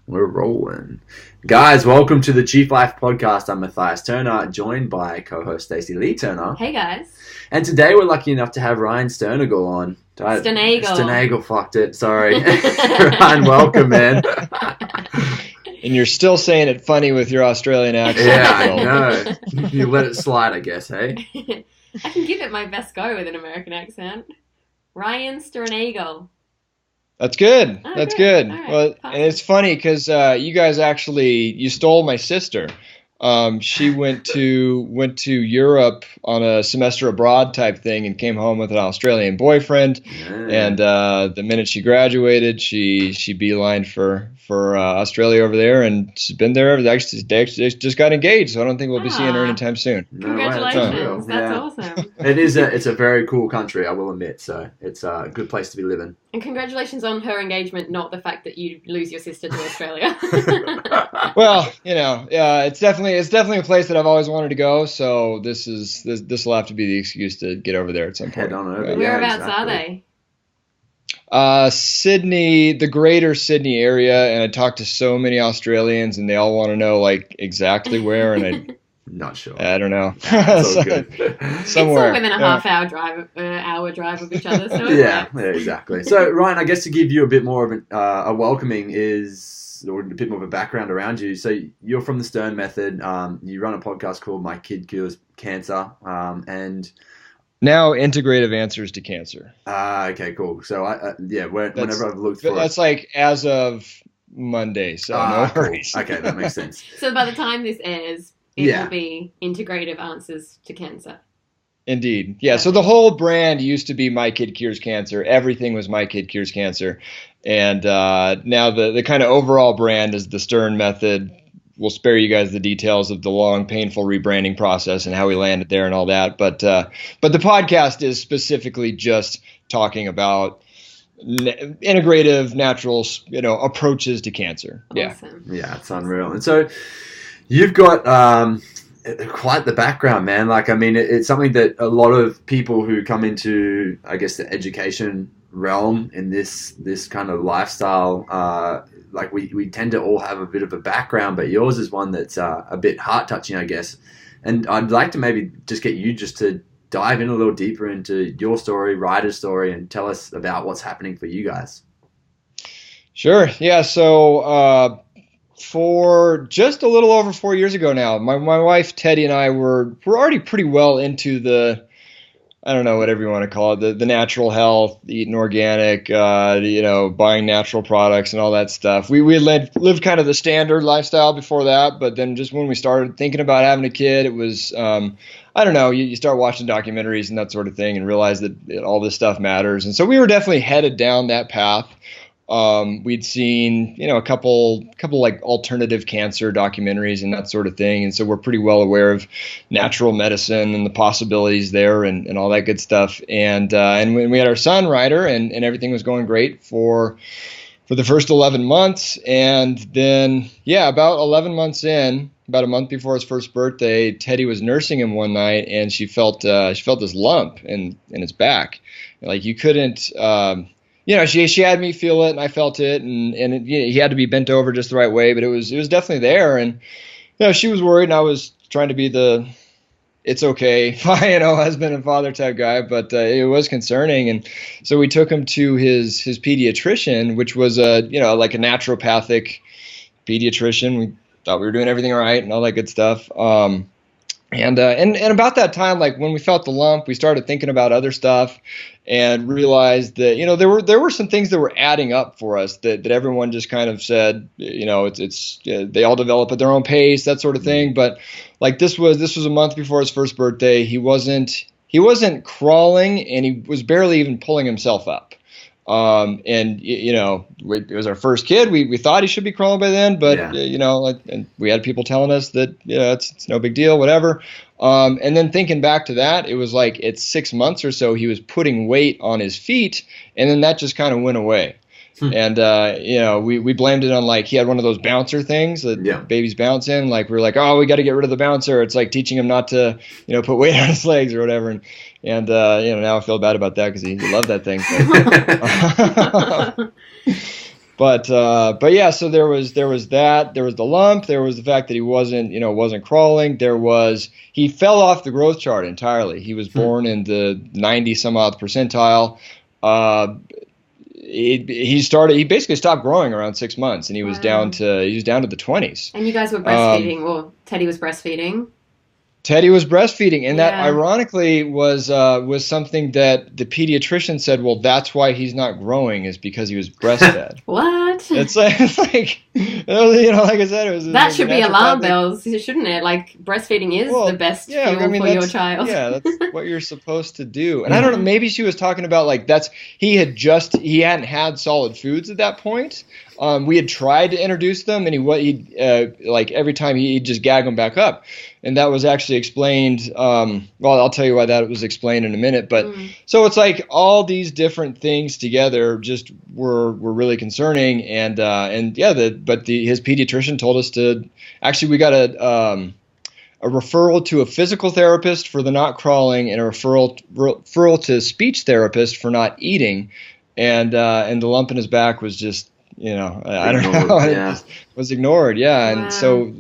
We're rolling. Guys, welcome to the Chief Life Podcast. I'm Matthias Turner, joined by co-host Stacey Lee Turner. Hey, guys. And today we're lucky enough to have Ryan Sternagel on. Sternagel, fucked it. Sorry. Ryan, welcome, man. And you're still saying it funny with your Australian accent. Yeah, I know. You let it slide, I guess, hey? I can give it my best go with an American accent. Ryan Sternagel. That's good. Oh, That's good. All right. Well, and it's funny because you guys you stole my sister. She went to Europe on a semester abroad type thing and came home with an Australian boyfriend. Yeah. And the minute she graduated, she beelined for Australia over there, and she's been there. They just got engaged, so I don't think we'll be seeing her anytime soon. No, Congratulations. That's Yeah. awesome. It's a very cool country, I will admit. So it's a good place to be living. And congratulations on her engagement, not the fact that you lose your sister to Australia. Well, it's definitely a place that I've always wanted to go. So this will have to be the excuse to get over there at some point. Head on over. Yeah. Whereabouts are they? Sydney, the greater Sydney area, and I talked to so many Australians, and they all want to know like exactly where, and I Not sure. I don't know. It's all good. Somewhere. It's all within a half-hour drive of each other. So Yeah, exactly. So, Ryan, I guess to give you a bit more of a welcoming or a bit more of a background around you. So, you're from the Stern Method. You run a podcast called My Kid Cures Cancer, and Now integrative answers to cancer. okay, cool. So, whenever I've looked for that's like as of Monday, so no worries. Cool. Okay, that makes sense. So by the time this airs, it will be integrative answers to cancer. Indeed. Yeah. So the whole brand used to be My Kid Cures Cancer. Everything was My Kid Cures Cancer. And now the kind of overall brand is the Stern Method. We'll spare you guys the details of the long, painful rebranding process and how we landed there and all that. But the podcast is specifically just talking about integrative, natural, approaches to cancer. Awesome. Yeah, it's unreal. And so you've got quite the background, man. Like, I mean, it's something that a lot of people who come into, I guess, the education realm in this kind of lifestyle, like we tend to all have a bit of a background, but yours is one that's a bit heart-touching, I guess. And I'd like to maybe just get you just to dive in a little deeper into your story, Ryder's story, and tell us about what's happening for you guys. Sure. Yeah. So for just a little over 4 years ago now, my wife Teddy and I were already pretty well into the, I don't know, whatever you want to call it, the natural health, eating organic, buying natural products and all that stuff. We lived kind of the standard lifestyle before that, but then just when we started thinking about having a kid, it was, I don't know, you start watching documentaries and that sort of thing and realize that all this stuff matters. And so we were definitely headed down that path. We'd seen, a couple like alternative cancer documentaries and that sort of thing. And so we're pretty well aware of natural medicine and the possibilities there and all that good stuff. And when we had our son Ryder and everything was going great for the first 11 months. And then, about 11 months in, about a month before his first birthday, Teddy was nursing him one night and she felt this lump in his back. Like you couldn't, she had me feel it and I felt it and he had to be bent over just the right way, but it was definitely there. And, she was worried and I was trying to be the, it's okay, husband and father type guy, but it was concerning. And so we took him to his pediatrician, which was like a naturopathic pediatrician. We thought we were doing everything right and all that good stuff. And about that time, like when we felt the lump, we started thinking about other stuff and realized that, there were some things that were adding up for us that everyone just kind of said, it's they all develop at their own pace, that sort of thing. But like this was a month before his first birthday. He wasn't crawling and he was barely even pulling himself up. It was our first kid. We thought he should be crawling by then, but and we had people telling us that it's no big deal, whatever. And then thinking back to that, it was like at 6 months or so he was putting weight on his feet, and then that just kind of went away. And we blamed it on like he had one of those bouncer things that babies bounce in. Like we were like, oh, we got to get rid of the bouncer. It's like teaching him not to put weight on his legs or whatever. And now I feel bad about that because he loved that thing. But yeah, so there was that, there was the lump, there was the fact that he wasn't crawling, he fell off the growth chart entirely. He was born in the 90 some odd percentile. He basically stopped growing around 6 months, and he was down to the 20s. And you guys were breastfeeding, or Teddy was breastfeeding? Teddy was breastfeeding, and that ironically was something that the pediatrician said, well, that's why he's not growing, is because he was breastfed. What? It's like like I said, that should be alarm bells, shouldn't it? Like, breastfeeding is the best fuel for your child. Yeah, that's what you're supposed to do. And I don't know, maybe she was talking about like he hadn't had solid foods at that point. We had tried to introduce them, and he like every time he'd just gag them back up. And that was actually explained. Well, I'll tell you why that was explained in a minute. But so it's like all these different things together just were really concerning. And his pediatrician told us we got a referral to a physical therapist for the not crawling, and a referral to a speech therapist for not eating. And the lump in his back was just, I don't know, it was ignored. Yeah. And so.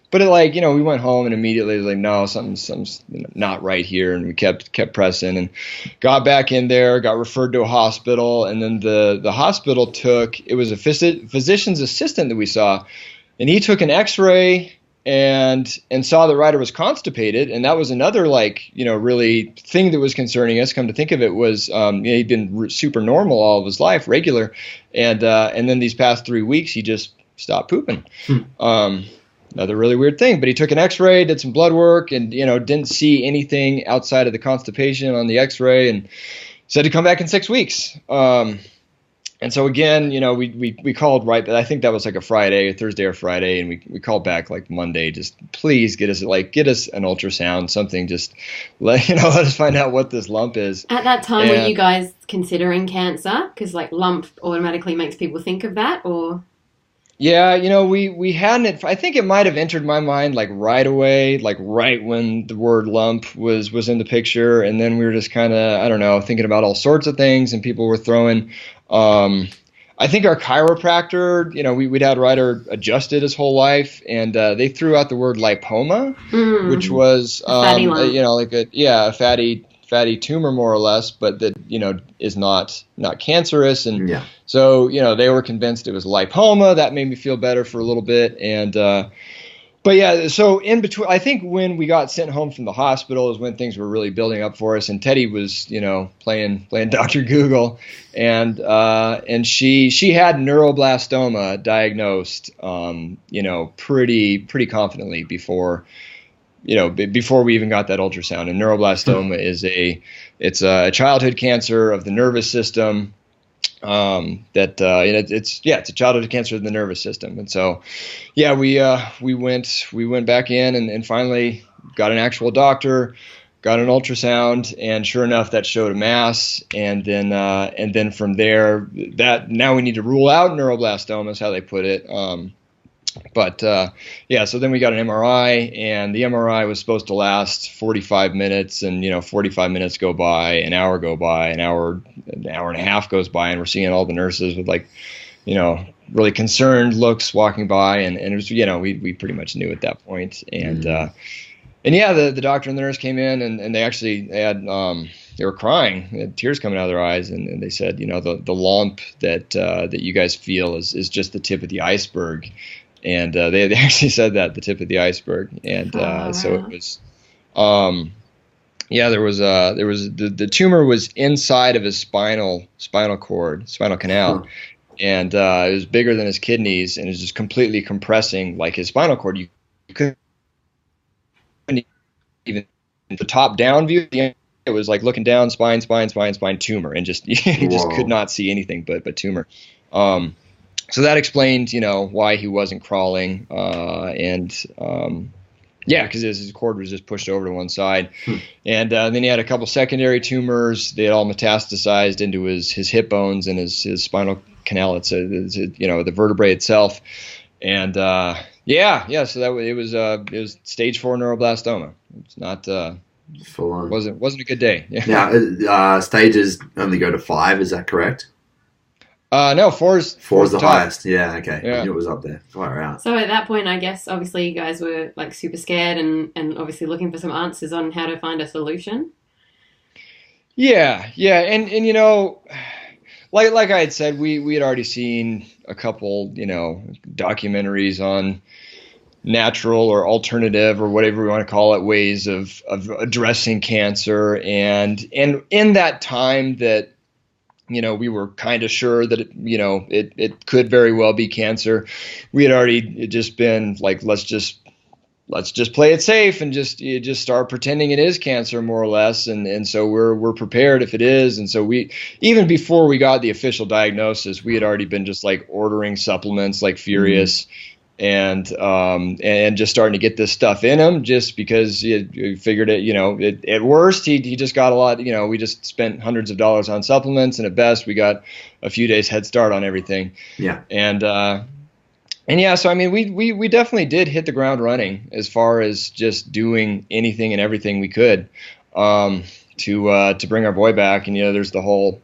But we went home, and immediately it was like, no, something's not right here, and we kept pressing, and got back in there, got referred to a hospital, and then the hospital it was a physician's assistant that we saw, and he took an X-ray and saw that Ryder was constipated, and that was another really thing that was concerning us. Come to think of it, was he'd been super normal all of his life, regular, and then these past 3 weeks he just stopped pooping. Another really weird thing, but he took an X-ray, did some blood work, and didn't see anything outside of the constipation on the X-ray, and said to come back in 6 weeks. And so again, we called right, I think that was like a Thursday or Friday, and we called back like Monday, just please get us an ultrasound, something, just let us find out what this lump is. At that time, were you guys considering cancer? Because lump automatically makes people think of that, or? Yeah, we hadn't. I think it might have entered my mind right away, right when the word lump was in the picture, and then we were just kind of, I don't know, thinking about all sorts of things, and people were throwing. I think our chiropractor, we'd had Ryder adjusted his whole life, and they threw out the word lipoma, which was fatty lump. a fatty tumor, more or less, but that is not cancerous, and so they were convinced it was lipoma. That made me feel better for a little bit, and but yeah, so in between, I think when we got sent home from the hospital is when things were really building up for us, and Teddy was playing Dr. Google, and she had neuroblastoma diagnosed pretty confidently before we even got that ultrasound. And neuroblastoma is it's a childhood cancer of the nervous system. It's a childhood cancer of the nervous system. And so, we went back in and finally got an actual doctor, got an ultrasound, and sure enough, that showed a mass. And then from there, now we need to rule out neuroblastoma, is how they put it. So then we got an MRI, and the MRI was supposed to last 45 minutes, and 45 minutes go by, an hour go by, an hour and a half goes by, and we're seeing all the nurses with really concerned looks walking by, and it was, we pretty much knew at that point. And the doctor and the nurse came in, and they were crying, they had tears coming out of their eyes, and they said, the lump that you guys feel is just the tip of the iceberg. And they actually said that, the tip of the iceberg. And so it was, there was the tumor was inside of his spinal canal, and it was bigger than his kidneys, and it was just completely compressing his spinal cord. You couldn't even, the top down view, it was like looking down, spine, tumor, and just you just could not see anything but tumor. So that explained, why he wasn't crawling, because his cord was just pushed over to one side. And then he had a couple secondary tumors. They had all metastasized into his hip bones and his spinal canal. It's the vertebrae itself. And so it was stage 4 neuroblastoma. It's not full on. Wasn't a good day. Yeah. Stages only go to 5. Is that correct? No, four's Four's the top. highest. Yeah, okay. Yeah. I knew it was up there. Far out. So at that point, I guess obviously you guys were like super scared and obviously looking for some answers on how to find a solution. Yeah, yeah, and you know, like I had said, we had already seen a couple, you know, documentaries on natural or alternative or whatever we want to call it ways of addressing cancer, and in that time that, you know, we were kind of sure that it could very well be cancer. We had already just been like, let's just play it safe and just start pretending it is cancer, more or less, and so we're prepared if it is. And so we, even before we got the official diagnosis, we had already been just like ordering supplements like furious, and just starting to get this stuff in him, just because you figured it, you know, at worst he just got a lot, you know, we just spent hundreds of dollars on supplements, and at best we got a few days head start on everything. Yeah. And yeah, so I mean, we definitely did hit the ground running as far as just doing anything and everything we could, to bring our boy back. And you know, there's the whole,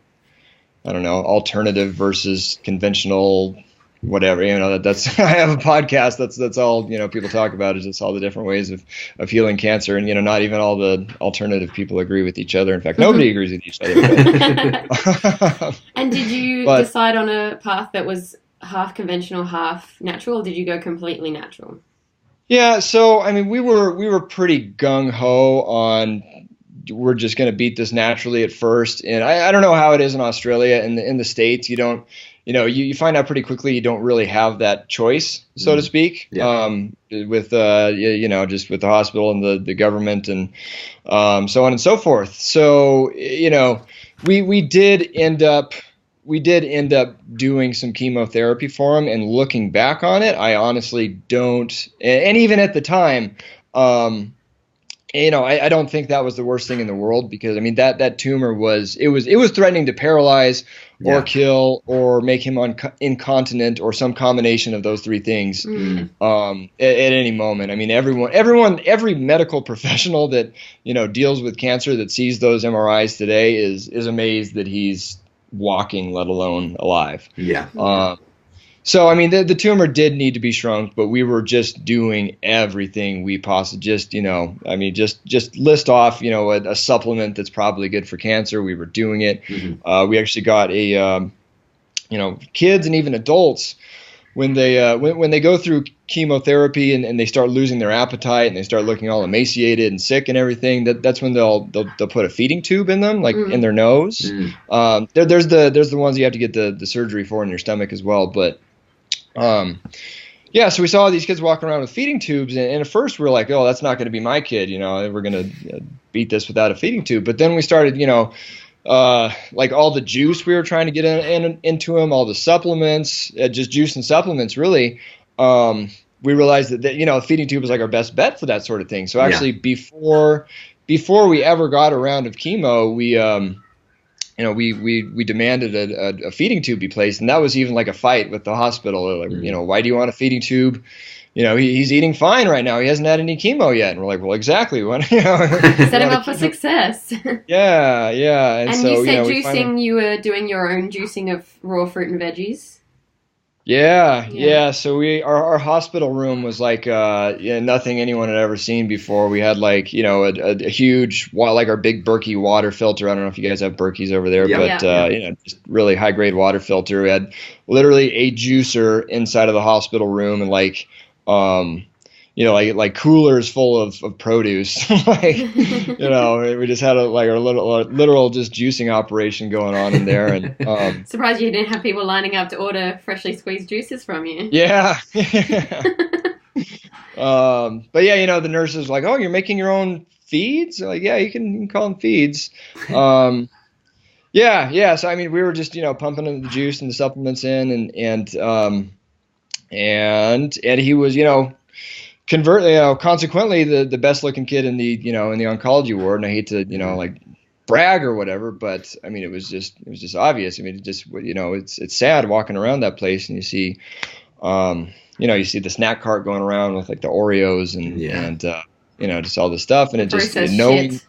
I don't know, alternative versus conventional, whatever. You know, that's I have a podcast that's all, you know, people talk about, is just all the different ways of healing cancer. And you know, not even all the alternative people agree with each other. In fact, nobody agrees with each other. And did you decide on a path that was half conventional, half natural, or did you go completely natural? Yeah, so I mean, we were pretty gung ho on, we're just going to beat this naturally at first. And I don't know how it is in Australia. In the States, you don't, you know, you find out pretty quickly you don't really have that choice, so to speak. Yeah. With you know, just with the hospital and the government and so on and so forth. So you know, we did end up doing some chemotherapy for him, and looking back on it, I honestly don't, and even at the time, you know, I don't think that was the worst thing in the world, because I mean, that tumor was threatening to paralyze or kill or make him incontinent, or some combination of those three things at any moment. I mean, every medical professional that, you know, deals with cancer, that sees those MRIs today is amazed that he's walking, let alone alive. Yeah. So I mean, the tumor did need to be shrunk, but we were just doing everything we possibly, just, you know, I mean, just list off, you know, a supplement that's probably good for cancer. We were doing it. We actually got you know, kids and even adults, when they go through chemotherapy and they start losing their appetite and they start looking all emaciated and sick and everything, that's when they'll put a feeding tube in them, like in their nose. There's the ones you have to get the surgery for in your stomach as well. But yeah, so we saw these kids walking around with feeding tubes, and at first we were like, oh, that's not going to be my kid, you know, we're going to beat this without a feeding tube. But then we started, you know, like all the juice we were trying to get into him, all the supplements, just juice and supplements, really. We realized that, you know, a feeding tube was like our best bet for that sort of thing. So actually, before we ever got a round of chemo, we you know, we demanded a feeding tube be placed, and that was even like a fight with the hospital. They're like, you know, why do you want a feeding tube? You know, he's eating fine right now. He hasn't had any chemo yet. And we're like, well, exactly. You know, set him up for success. Yeah. And so, you said, you know, juicing, you were doing your own juicing of raw fruit and veggies. Yeah. So our hospital room was like nothing anyone had ever seen before. We had like, you know, a huge, like our big Berkey water filter. I don't know if you guys have Berkeys over there, but you know, just really high grade water filter. We had literally a juicer inside of the hospital room, and like you know, like coolers full of produce. Like, you know, we just had a literal just juicing operation going on in there. And surprised you didn't have people lining up to order freshly squeezed juices from you. Yeah. But yeah, you know, the nurse is like, oh, you're making your own feeds? Like, yeah, you can call them feeds. Yeah. So I mean, we were just, you know, pumping the juice and the supplements in, and he was, you know, consequently the best looking kid in the oncology ward. And I hate to, you know, like brag or whatever, but I mean, it was just obvious. I mean, it just, you know, it's sad walking around that place and you see, you know, you see the snack cart going around with like the Oreos and you know, just all this stuff, and it just knowing.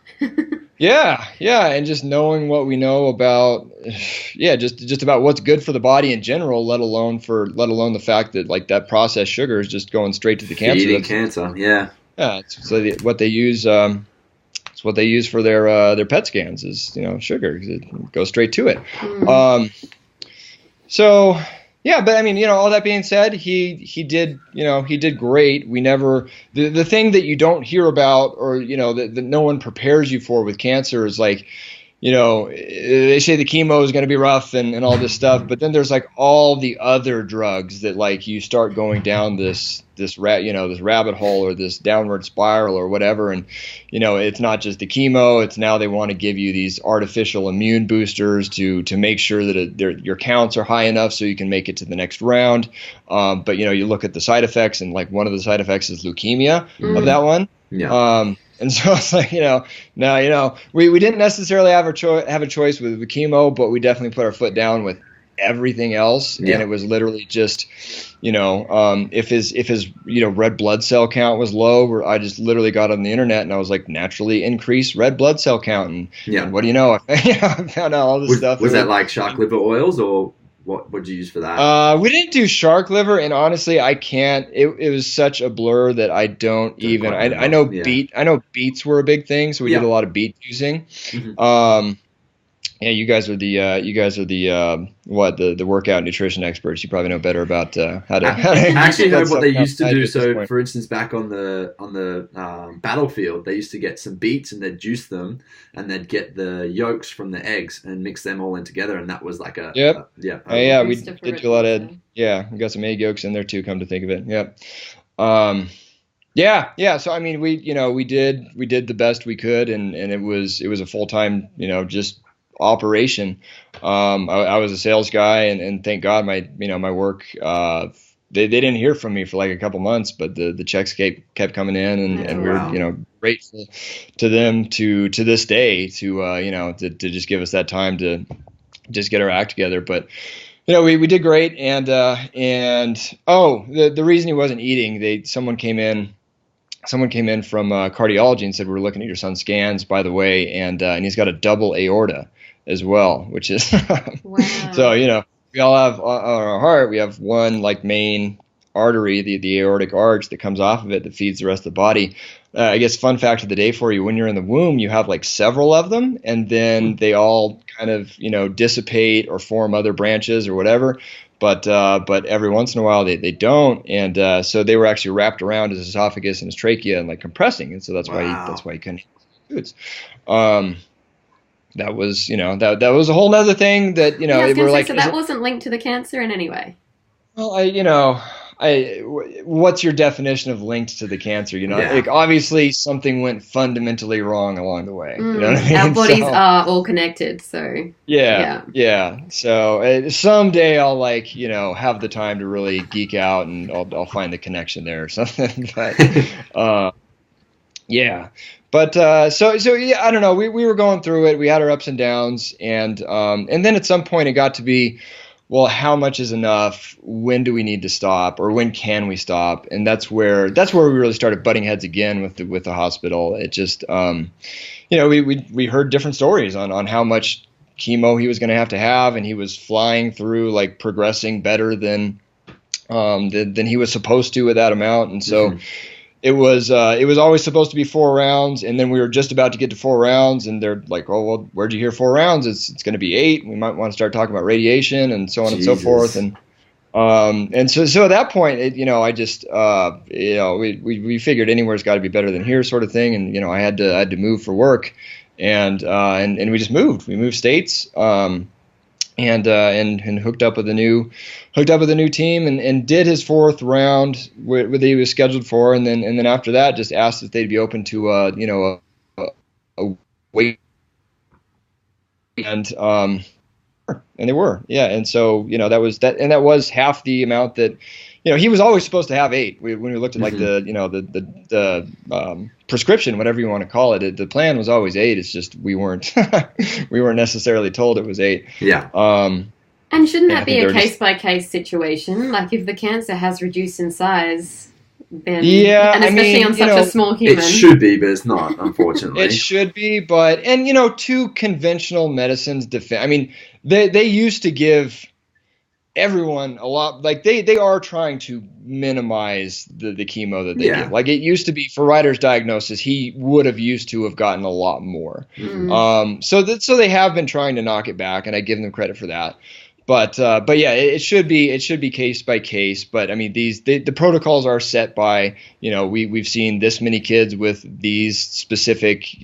Yeah, and just knowing what we know about, just about what's good for the body in general, let alone the fact that like that processed sugar is just going straight to the cancer. Feeding cancer, yeah. Yeah, what they use. It's what they use for their PET scans is sugar. It goes straight to it. So yeah, but I mean, all that being said, he did great. We never the thing that you don't hear about, or that no one prepares you for with cancer is like, they say the chemo is going to be rough and all this stuff, but then there's like all the other drugs that like you start going down this rabbit hole or this downward spiral or whatever, and it's not just the chemo. It's now they want to give you these artificial immune boosters to make sure that your counts are high enough so you can make it to the next round. But you look at the side effects, and like one of the side effects is leukemia of that one. Yeah. And so it's like, now, we didn't necessarily have a choice with the chemo, but we definitely put our foot down with everything else. Yeah. And it was literally just, if his red blood cell count was low, I just literally got on the internet and I was like, naturally increase red blood cell count. And what do you know? I found out all this stuff. Was that like shark liver oils, or what did you use for that? We didn't do shark liver, and honestly, I can't. It was such a blur that I don't even. I know beets were a big thing, so we did a lot of beet using. Mm-hmm. Yeah, you guys are the workout nutrition experts. You probably know better about how to. I actually know what they used to do. So, for instance, back on the battlefield, they used to get some beets and they'd juice them, and they'd get the yolks from the eggs and mix them all in together, and that was like a we did do a lot of we got some egg yolks in there too. Come to think of it, yep. So I mean, we did the best we could, and it was a full-time just operation. I was a sales guy, and thank God my work, they didn't hear from me for like a couple months, but the checks kept coming in, and we're grateful to them to this day to just give us that time to just get our act together. But we did great, and the reason he wasn't eating, someone came in from cardiology and said, we're looking at your son's scans, by the way, and he's got a double aorta as well, which is wow. So we all have on our heart, we have one like main artery, the aortic arch that comes off of it that feeds the rest of the body. I guess fun fact of the day for you: when you're in the womb, you have like several of them, and then they all kind of dissipate or form other branches or whatever. But every once in a while they don't, and so they were actually wrapped around his esophagus and his trachea and like compressing, and so that's why he couldn't eat foods. That was that was a whole nother thing that so that wasn't linked to the cancer in any way. Well, what's your definition of linked to the cancer? Like obviously something went fundamentally wrong along the way. You know what I mean? Our bodies are all connected, so yeah. So someday I'll have the time to really geek out, and I'll find the connection there or something. But yeah. But so I don't know. We were going through it. We had our ups and downs, and then at some point it got to be, well, how much is enough? When do we need to stop, or when can we stop? And that's where we really started butting heads again with the hospital. It just we heard different stories on how much chemo he was going to have, and he was flying through, like progressing better than he was supposed to with that amount, and so. Mm-hmm. It was always supposed to be 4 rounds, and then we were just about to get to 4 rounds, and they're like, "Oh, well, where'd you hear 4 rounds? It's going to be 8. We might want to start talking about radiation and so on and so forth." And so at that point, I just we figured anywhere's got to be better than here, sort of thing. And I had to move for work, and we just moved. We moved states. And hooked up with a new team, and did his 4th round where he was scheduled for, and then after that just asked if they'd be open to a weight, and they were, and so that was half the amount that he was always supposed to have 8. When we looked at like the prescription, whatever you want to call it, the plan was always 8. It's just we weren't necessarily told it was 8. Yeah. And shouldn't that be a case by case situation? Like if the cancer has reduced in size, then, and especially on such a small human. It should be, but it's not, unfortunately. It should be, but to conventional medicines they used to give everyone a lot, like they are trying to minimize the chemo that they give. Like it used to be for Ryder's diagnosis, he would have used to have gotten a lot more. Mm-hmm. So they have been trying to knock it back, and I give them credit for that. But yeah, it should be case by case. But I mean, the protocols are set by, we've seen this many kids with these specific,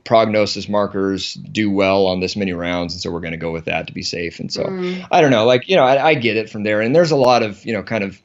prognosis markers do well on this many rounds, and so we're going to go with that to be safe. And so I don't know, I get it from there. And there's a lot of, kind of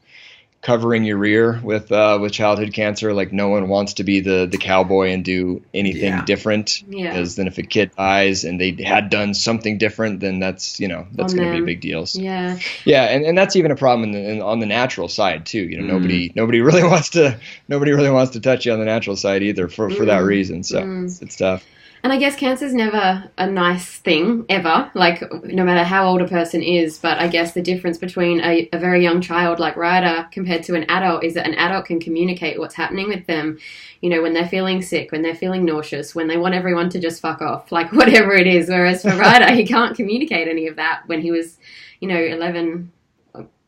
covering your rear with childhood cancer. Like no one wants to be the cowboy and do anything different, because then if a kid dies and they had done something different, then that's going to be a big deal. So, and that's even a problem on the natural side too. Nobody really wants to touch you on the natural side either for that reason. So it's tough. And I guess cancer is never a nice thing, ever, like no matter how old a person is. But I guess the difference between a very young child like Ryder compared to an adult is that an adult can communicate what's happening with them, when they're feeling sick, when they're feeling nauseous, when they want everyone to just fuck off, like whatever it is. Whereas for Ryder, he can't communicate any of that when he was, 11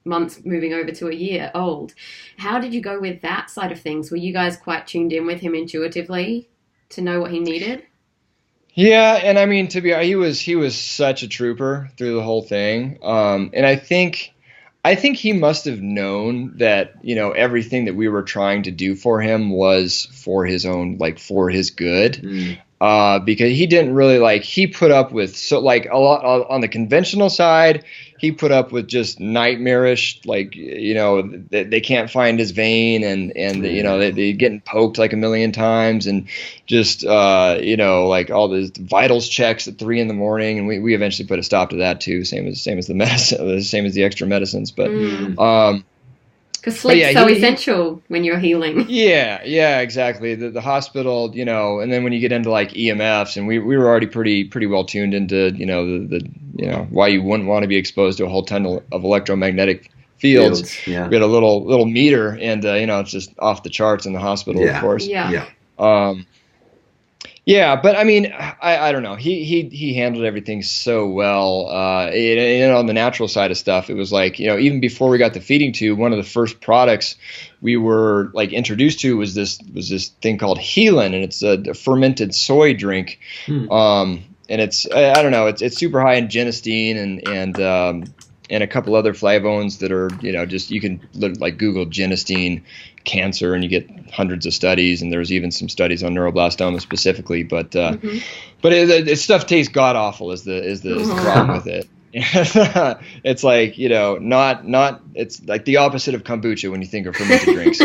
months moving over to a year old. How did you go with that side of things? Were you guys quite tuned in with him intuitively to know what he needed? Yeah, and I mean, he was such a trooper through the whole thing, and I think he must have known that everything that we were trying to do for him was for his own, like for his good, because he didn't really he put up with a lot on the conventional side. He put up with just nightmarish, they can't find his vein, and they're getting poked like a million times, and just all these vitals checks at 3 a.m, and we eventually put a stop to that too. Same as the medicine, same as the extra medicines, but because sleep's so essential when you're healing. Yeah, exactly. The hospital, and then when you get into EMFs, and we were already pretty well tuned into, why you wouldn't want to be exposed to a whole ton of electromagnetic fields. Yeah. We had a little meter, and it's just off the charts in the hospital, of course. Yeah. Yeah, but I mean, I don't know. He handled everything so well. On the natural side of stuff, it was even before we got the feeding tube, one of the first products we were introduced to was this thing called Healin, and it's a fermented soy drink. And it's I don't know, it's super high in genistein and a couple other flavones that are just, you can Google genistein cancer and you get hundreds of studies, and there's even some studies on neuroblastoma specifically, but it stuff tastes god awful is the problem with it. It's not it's like the opposite of kombucha when you think of fermented drinks.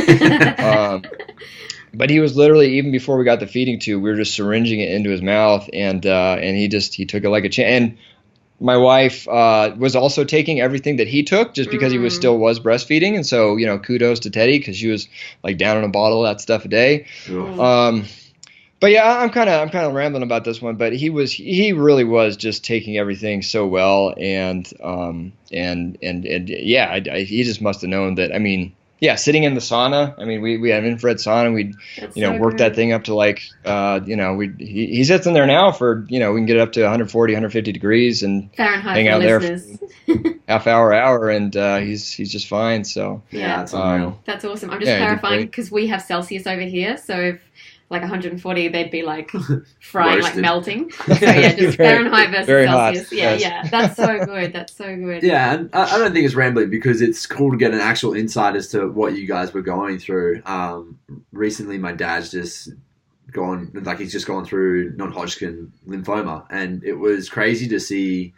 But he was literally, even before we got the feeding tube, we were just syringing it into his mouth, and he took it like a champ. And my wife was also taking everything that he took, just because he still was breastfeeding, and so kudos to Teddy, because she was down in a bottle of that stuff a day. But yeah, I'm kind of rambling about this one, but he really was just taking everything so well, and yeah, he just must have known that. I mean, yeah, sitting in the sauna. I mean, we had an infrared sauna. We'd work that thing up to he sits in there now for we can get it up to 140, 150 degrees and Fahrenheit hang out there for half hour, and he's just fine. So yeah, that's unreal. That's awesome. I'm just clarifying, because we have Celsius over here, so if 140, they'd be frying, melting. So yeah, just Fahrenheit versus Celsius. Hot. Yeah, that's so good. That's so good. Yeah, and I don't think it's rambling, because it's cool to get an actual insight as to what you guys were going through. Recently, my dad's just he's just gone through non-Hodgkin lymphoma, and it was crazy to see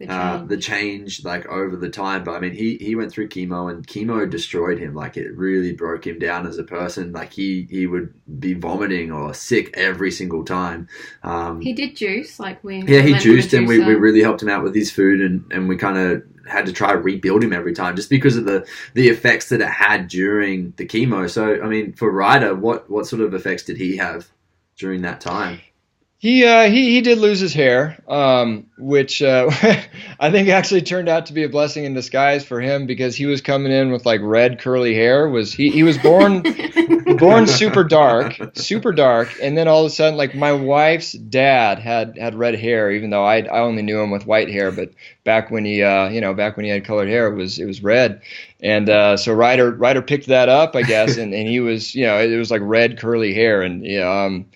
the change over the time. But I mean, he went through chemo, and chemo destroyed him. It really broke him down as a person. He would be vomiting or sick every single time. He did juice, he juiced, and we really helped him out with his food, and we kind of had to try to rebuild him every time, just because of the effects that it had during the chemo. So I mean, for Ryder, what sort of effects did he have during that time? He did lose his hair, which I think actually turned out to be a blessing in disguise for him, because he was coming in with like red curly hair. He was born super dark, and then all of a sudden, like, my wife's dad had red hair, even though I only knew him with white hair. But back when he back when he had colored hair, it was red, and so Ryder picked that up, I guess, and he was, it was like red curly hair, and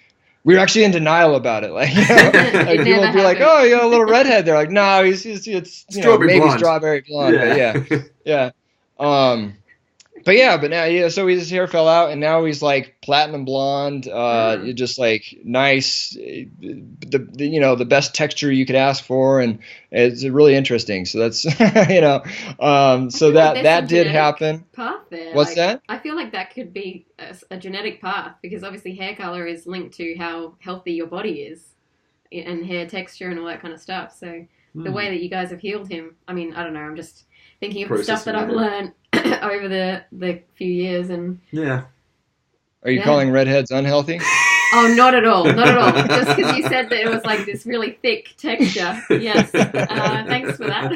we were actually in denial about it. Like, like people would be like, "Oh, you got a little redhead." They're like, "No, it's maybe blonde. Strawberry blonde." Yeah. But yeah. But now, so his hair fell out, and now he's like platinum blonde, just like nice, the best texture you could ask for, and it's really interesting. So that's, so that did happen. Path there. What's that? I feel like that could be a genetic path, because obviously hair color is linked to how healthy your body is, and hair texture and all that kind of stuff. So the way that you guys have healed him, I mean, I don't know, I'm just thinking of the stuff that I've learned over the few years. And Are you calling redheads unhealthy? Oh, not at all, not at all. Just because you said that it was like this really thick texture. Yes, thanks for that.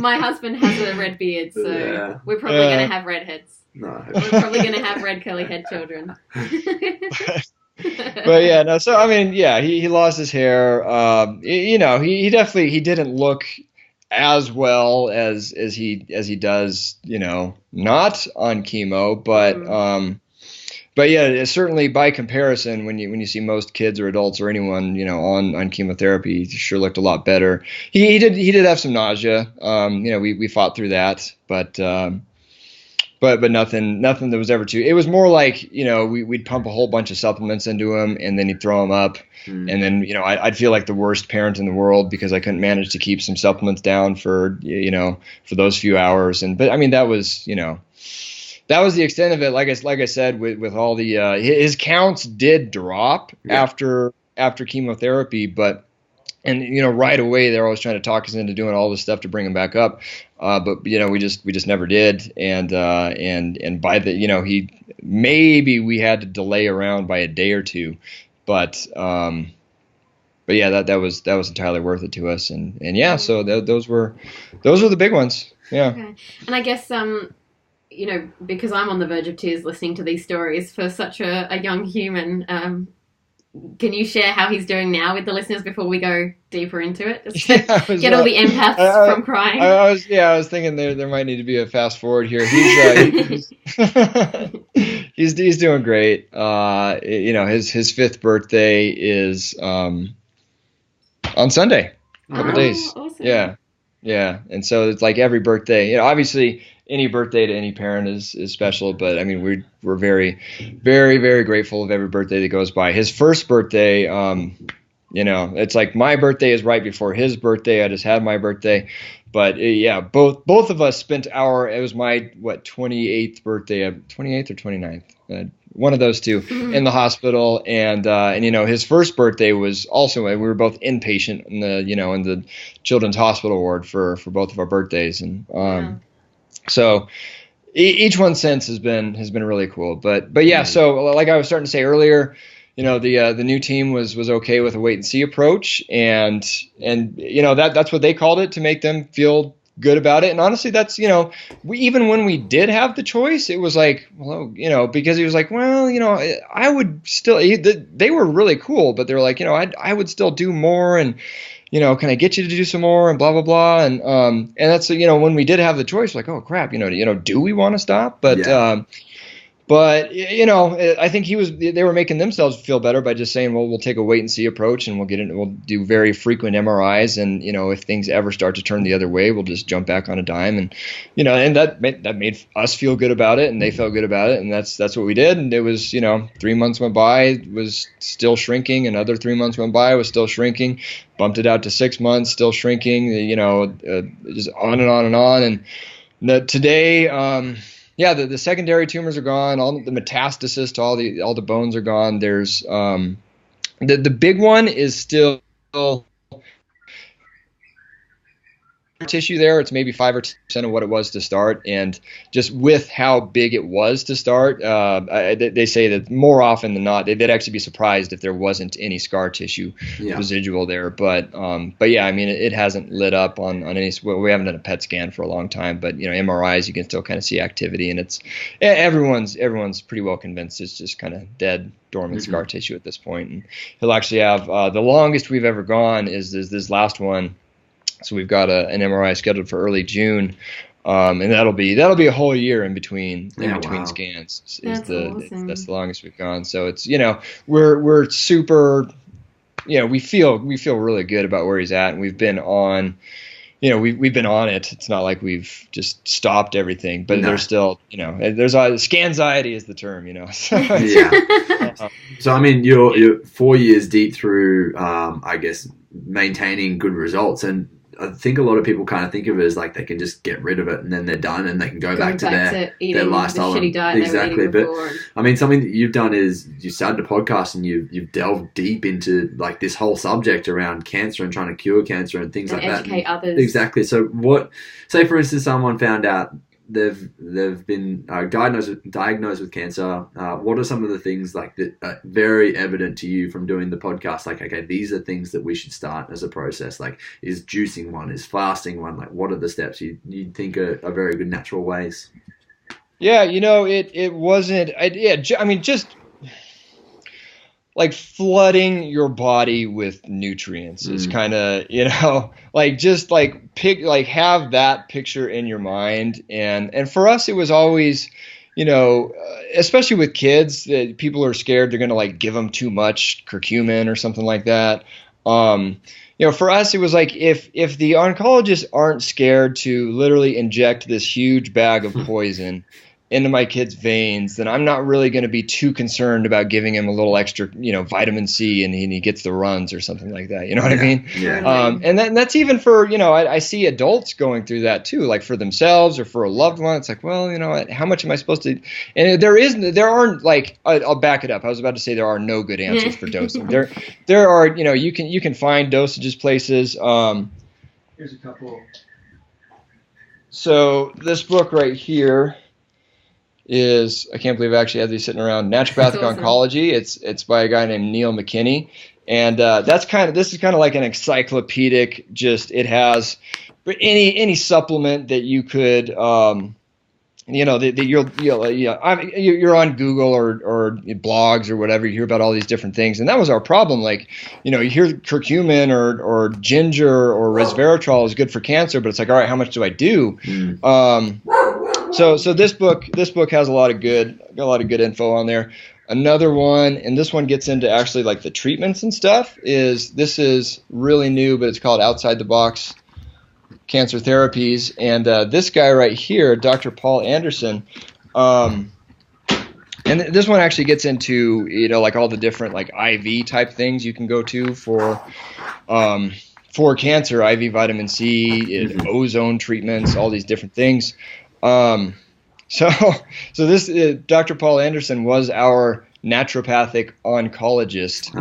My husband has a red beard, so we're probably going to have redheads. No, we're probably going to have red curly head children. But yeah, no. So I mean, yeah, he lost his hair. He definitely, he didn't look as well as he does, not on chemo, but yeah, certainly by comparison, when you see most kids or adults or anyone, on chemotherapy, he sure looked a lot better. He did have some nausea. We fought through that, but nothing that was ever too. It was more like, we'd pump a whole bunch of supplements into him, and then he'd throw them up. And then, I'd feel like the worst parent in the world because I couldn't manage to keep some supplements down for those few hours. But I mean, that was the extent of it. Like I said, with all the, his counts did drop after chemotherapy, but right away they're always trying to talk us into doing all this stuff to bring him back up. But we just never did. And by the, we had to delay around by a day or two, but yeah, that was entirely worth it to us. And yeah, so those were the big ones. Yeah. Okay. And I guess, because I'm on the verge of tears listening to these stories for such a young human, can you share how he's doing now with the listeners before we go deeper into it? Just get all the empaths from crying. I was thinking there might need to be a fast forward here. He's doing great. His fifth birthday is on Sunday. A couple days. Awesome. Yeah. And so it's like every birthday, obviously any birthday to any parent is special, but I mean, we're very, very, very grateful of every birthday that goes by. His first birthday, it's like my birthday is right before his birthday. I just had my birthday, but both of us spent it was my 28th birthday, 28th or 29th, one of those two, in the hospital. And his first birthday was also, we were both inpatient in the children's hospital ward for both of our birthdays. And, so each one since has been really cool, but yeah. So like I was starting to say earlier, the new team was okay with a wait and see approach, and that's what they called it, to make them feel good about it. And honestly, that's, even when we did have the choice, it was like, well, because he was like, well, I would still, they were really cool, but they were like, I would still do more, and can I get you to do some more, and blah, blah, blah. And that's, when we did have the choice, like, oh crap, do we want to stop? But I think they were making themselves feel better by just saying, well, we'll take a wait and see approach, and we'll do very frequent MRIs. And, if things ever start to turn the other way, we'll just jump back on a dime. And, and that made us feel good about it, and they felt good about it. And that's what we did. And it was, 3 months went by, it was still shrinking. Another 3 months went by, it was still shrinking. Bumped it out to 6 months, still shrinking, just on and on and on. And today, the secondary tumors are gone. All the metastasis to all the bones are gone. There's the big one is still tissue there. It's maybe 5% of what it was to start, and just with how big it was to start, they say that more often than not, they'd actually be surprised if there wasn't any scar tissue residual there. But yeah, I mean, it hasn't lit up on any. We haven't done a PET scan for a long time, but MRIs, you can still kind of see activity, and everyone's pretty well convinced it's just kind of dead, dormant scar tissue at this point. And he'll actually have the longest we've ever gone is this last one. So we've got an MRI scheduled for early June, and that'll be a whole year in between scans. That's the longest we've gone. So it's we're super, we feel really good about where he's at, and we've been on. We've been on it. It's not like we've just stopped everything, but there's still, there's scanxiety is the term, Yeah. So I mean, you're 4 years deep through, I guess, maintaining good results, and I think a lot of people kind of think of it as like they can just get rid of it and then they're done and they can go back to their lifestyle. The shitty diet exactly. But I mean, something that you've done is you started a podcast and you've delved deep into like this whole subject around cancer and trying to cure cancer and things like that. Educate others. Exactly. So say for instance, someone found out they've been diagnosed with cancer. What are some of the things like that are very evident to you from doing the podcast? Like, okay, these are things that we should start as a process. Like, is juicing one? Is fasting one? Like, what are the steps you think are very good natural ways? Yeah, it wasn't. I mean, just like flooding your body with nutrients is kind of, just like have that picture in your mind. And for us, it was always, especially with kids, people are scared they're going to like give them too much curcumin or something like that. For us, it was like if the oncologists aren't scared to literally inject this huge bag of poison into my kid's veins, then I'm not really going to be too concerned about giving him a little extra, vitamin C and he gets the runs or something like that. You know what I mean? Yeah. And that's even for, I see adults going through that too, like for themselves or for a loved one. It's like, well, how much am I supposed to? And there aren't like, I'll back it up. I was about to say there are no good answers for dosing. There are, you can find dosages places. Here's a couple. So this book right here is, I can't believe I actually have these sitting around, Naturopathic Oncology. It's by a guy named Neil McKinney. And this is kind of like an encyclopedic, just it has any supplement that you could, that you're on Google or blogs or whatever, you hear about all these different things. And that was our problem. Like, you hear curcumin or ginger or resveratrol is good for cancer, but it's like, all right, how much do I do? So this book has a lot of good info on there. Another one, and this one gets into actually like the treatments and stuff, this is really new, but it's called Outside the Box Cancer Therapies. And this guy right here, Dr. Paul Anderson, and this one actually gets into, like all the different like IV type things you can go to for cancer, IV vitamin C, ozone treatments, all these different things. So this Dr. Paul Anderson was our naturopathic oncologist.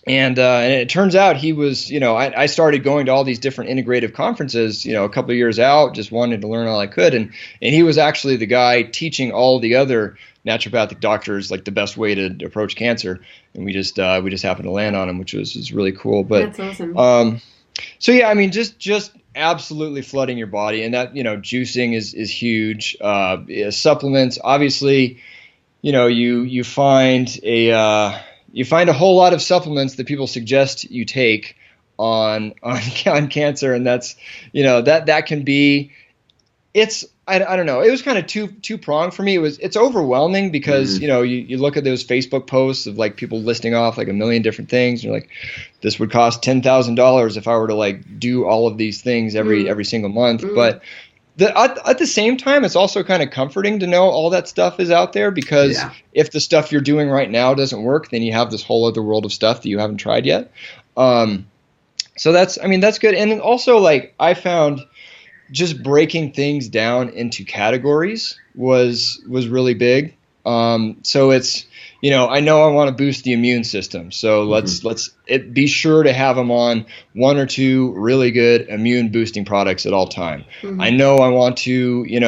And it turns out he was, I started going to all these different integrative conferences, a couple of years out, just wanted to learn all I could. And he was actually the guy teaching all the other naturopathic doctors like the best way to approach cancer. And we just happened to land on him, which was really cool. But that's awesome. So yeah, I mean, just absolutely flooding your body, and that, juicing is huge. Supplements, obviously, you find a whole lot of supplements that people suggest you take on cancer, and that's, that can be, I don't know. It was kind of two pronged for me. It's overwhelming because, you look at those Facebook posts of like people listing off like a million different things. And you're like, this would cost $10,000 if I were to like do all of these things every single month. But at the same time, it's also kind of comforting to know all that stuff is out there, because if the stuff you're doing right now doesn't work, then you have this whole other world of stuff that you haven't tried yet. So that's good. And then also, like, I found just breaking things down into categories was really big. So it's, I know I want to boost the immune system. So let's be sure to have them on 1 or 2 really good immune boosting products at all time. I know I want to, you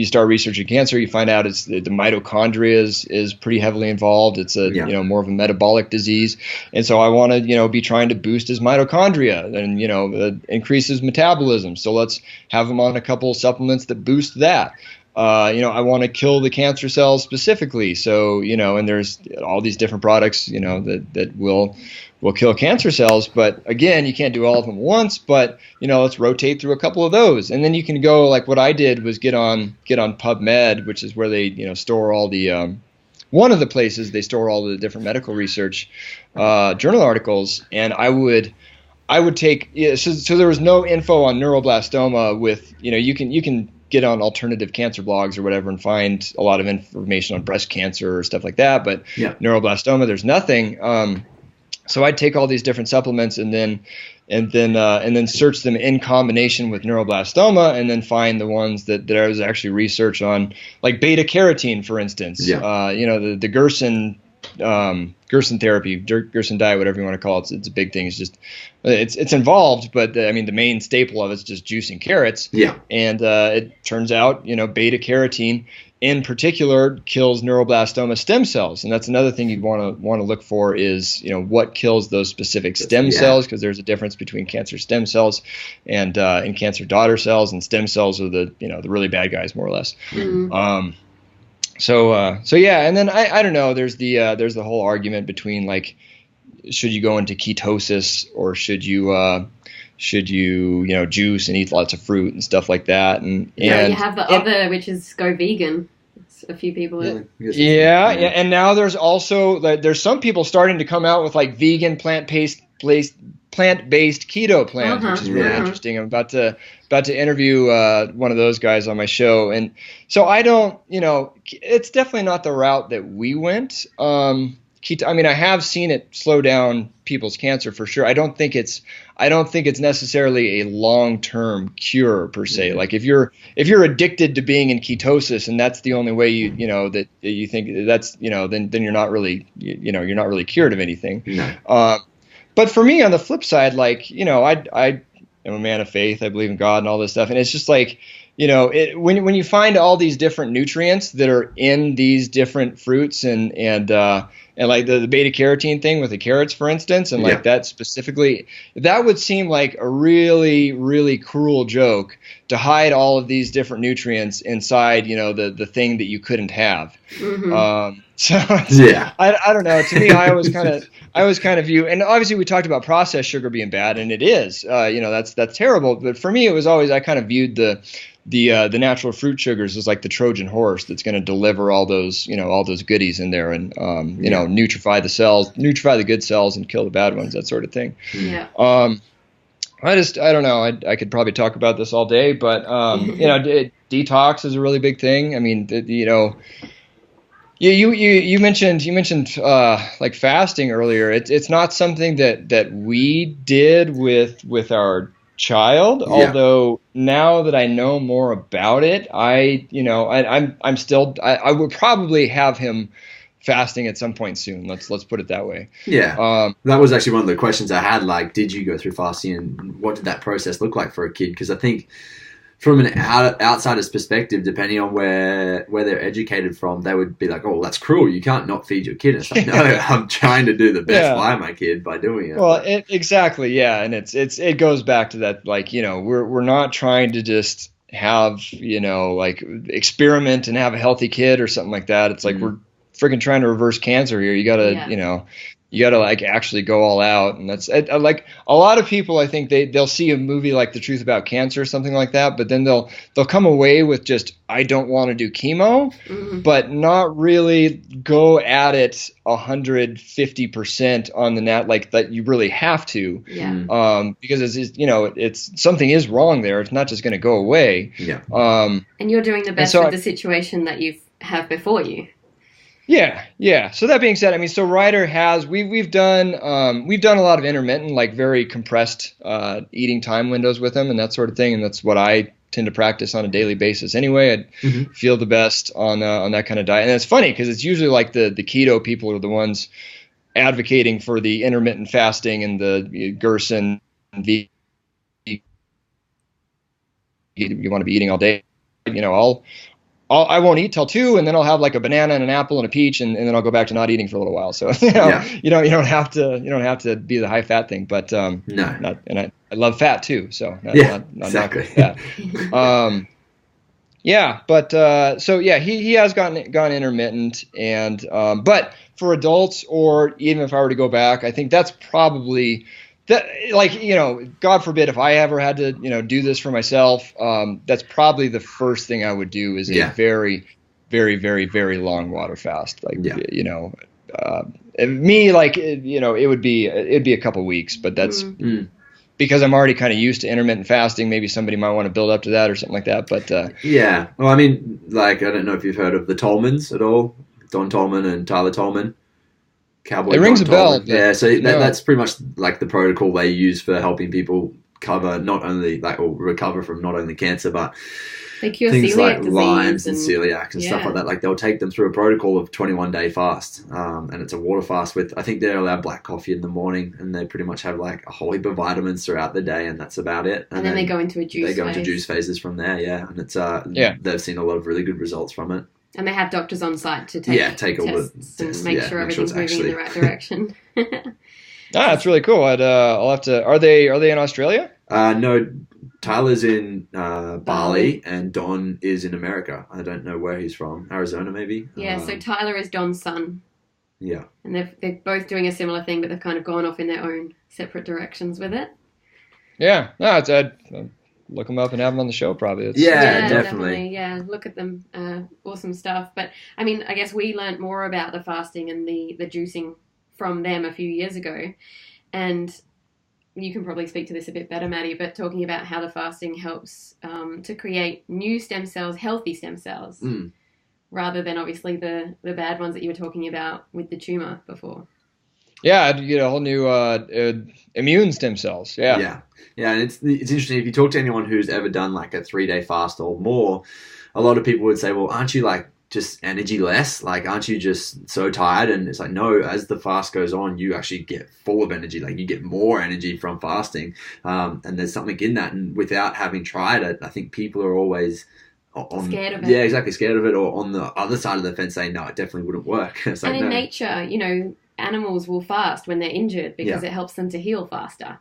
start researching cancer, you find out it's the mitochondria is pretty heavily involved. It's more of a metabolic disease. And so I want to, be trying to boost his mitochondria and, increase his metabolism. So let's have him on a couple of supplements that boost that. I want to kill the cancer cells specifically. So, and there's all these different products, that will kill cancer cells. But again, you can't do all of them once, but, let's rotate through a couple of those. And then you can go, like what I did was get on PubMed, which is where they, store all the, one of the places they store all the different medical research, journal articles. And I would take, so there was no info on neuroblastoma with, you can get on alternative cancer blogs or whatever and find a lot of information on breast cancer or stuff like that. But neuroblastoma, there's nothing. So I'd take all these different supplements and then search them in combination with neuroblastoma, and then find the ones that I was actually research on, like beta carotene, for instance. The Gerson therapy, Gerson diet, whatever you want to call it. It's a big thing. It's just, it's involved, but the main staple of it's just juicing carrots. Yeah. And it turns out, beta carotene in particular kills neuroblastoma stem cells. And that's another thing you'd want to look for is, what kills those specific stem cells, because there's a difference between cancer stem cells and cancer daughter cells, and stem cells are the really bad guys, more or less. So yeah, and then I don't know. There's the whole argument between, like, should you go into ketosis, or should you juice and eat lots of fruit and stuff like that. And you have the other, which is go vegan. It's a few people. And now there's also there's some people starting to come out with like vegan plant-based keto plans, which is really interesting. I'm about to interview one of those guys on my show. And so I don't, it's definitely not the route that we went. I have seen it slow down people's cancer for sure. I don't think it's necessarily a long-term cure per se. Like if you're addicted to being in ketosis and that's the only way that you think that's, then you're not really, you're not really cured of anything. No. But for me, on the flip side, like, I am a man of faith. I believe in God and all this stuff. And it's just like, when you find all these different nutrients that are in these different fruits and like the beta carotene thing with the carrots, for instance, and like that specifically, that would seem like a really, really cruel joke to hide all of these different nutrients inside, the thing that you couldn't have. I don't know. To me, I always kind of view, and obviously we talked about processed sugar being bad, and it is, that's terrible. But for me, it was always, I kind of viewed the natural fruit sugars as like the Trojan horse that's going to deliver all those goodies in there and, nutrify the good cells and kill the bad ones, that sort of thing. Yeah. I don't know. I could probably talk about this all day, but, detox is a really big thing. I mean, you mentioned like fasting earlier. It's not something that we did with our child, although now that I know more about it, I would probably have him fasting at some point soon. Let's put it that way. Yeah. That was actually one of the questions I had. Like, did you go through fasting, and what did that process look like for a kid? Because I think from an outsider's perspective, depending on where they're educated from, they would be like, "Oh, that's cruel. You can't not feed your kid." And it's like, no, I'm trying to do the best by my kid by doing it. Well, exactly, yeah, and it goes back to that, like, we're not trying to just have like experiment and have a healthy kid or something like that. It's like we're freaking trying to reverse cancer here. You gotta you got to like actually go all out. And that's like a lot of people, I think they'll see a movie like The Truth About Cancer or something like that, but then they'll come away with just, I don't want to do chemo, but not really go at it 150% on the net, like that you really have to, because it's something is wrong there. It's not just going to go away. Yeah. And you're doing the best with the situation that you have before you. Yeah. So that being said, I mean, so Ryder has we've done a lot of intermittent, like very compressed eating time windows with him and that sort of thing, and that's what I tend to practice on a daily basis anyway. I Mm-hmm. feel the best on that kind of diet. And it's funny because it's usually like the keto people are the ones advocating for the intermittent fasting and the Gerson, you want to be eating all day. I won't eat till 2, and then I'll have like a banana and an apple and a peach, and then I'll go back to not eating for a little while. So you don't have to be the high fat thing, but No. I love fat too. So not exactly. fat. He has gone intermittent, and but for adults, or even if I were to go back, I think that's probably that, like, God forbid if I ever had to, do this for myself, that's probably the first thing I would do is a very, very, very, very long water fast. Like, me, like, it'd be a couple weeks, but that's because I'm already kind of used to intermittent fasting. Maybe somebody might want to build up to that or something like that. But well, I mean, like, I don't know if you've heard of the Tolmans at all, Don Tolman and Tyler Tolman. Cowboy it rings a bell. Yeah, so that's pretty much like the protocol they use for helping people cover not only or recover from not only cancer, but they cure things celiac like disease Lyme's and celiac and stuff like that. Like, they'll take them through a protocol of 21-day fast, and it's a water fast with, I think they're allowed black coffee in the morning, and they pretty much have like a whole heap of vitamins throughout the day, and that's about it. And then they go into a juice phase. They go into juice phases from there, and it's they've seen a lot of really good results from it. And they have doctors on site to take all the tests and make sure everything's moving in the right direction. That's really cool. I'll have to. Are they in Australia? No, Tyler's in Bali, and Don is in America. I don't know where he's from. Arizona, maybe. Yeah. So Tyler is Don's son. Yeah. And they're both doing a similar thing, but they've kind of gone off in their own separate directions with it. Yeah. No, I'd look them up and have them on the show, probably. Definitely. Yeah, look at them. Awesome stuff. But, I mean, I guess we learned more about the fasting and the juicing from them a few years ago. And you can probably speak to this a bit better, Maddie, but talking about how the fasting helps to create new stem cells, healthy stem cells, rather than obviously the bad ones that you were talking about with the tumor before. Yeah, you get a whole new immune stem cells. Yeah, and it's interesting. If you talk to anyone who's ever done like a 3-day fast or more, a lot of people would say, well, aren't you like just energy less? Like, aren't you just so tired? And it's like, no, as the fast goes on, you actually get full of energy. Like, you get more energy from fasting. And there's something in that. And without having tried it, I think people are always scared of it. Yeah, exactly. Scared of it, or on the other side of the fence saying, no, it definitely wouldn't work. It's like, and in nature, animals will fast when they're injured because it helps them to heal faster.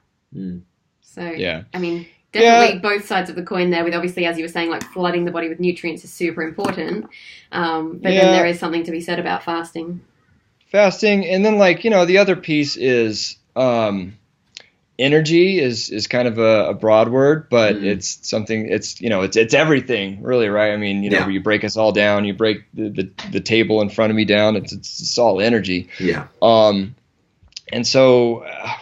So, I mean, definitely both sides of the coin there, with obviously, as you were saying, like flooding the body with nutrients is super important. But then there is something to be said about fasting. And then the other piece is energy is kind of a broad word, but it's something, it's everything really, right? I mean, where you break us all down, you break the table in front of me down, it's all energy. Yeah. And so I've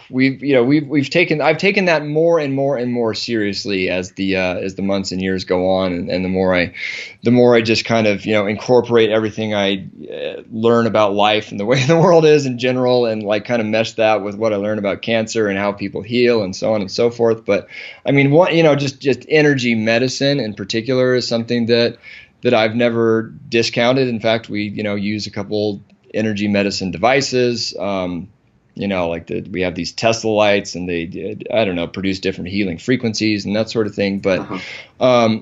taken that more and more and more seriously as the months and years go on, and the more I just kind of incorporate everything I learn about life and the way the world is in general, and like kind of mesh that with what I learn about cancer and how people heal and so on and so forth. But I mean, just energy medicine in particular is something that I've never discounted. In fact, we use a couple energy medicine devices. We have these Tesla lights, and they produce different healing frequencies and that sort of thing. But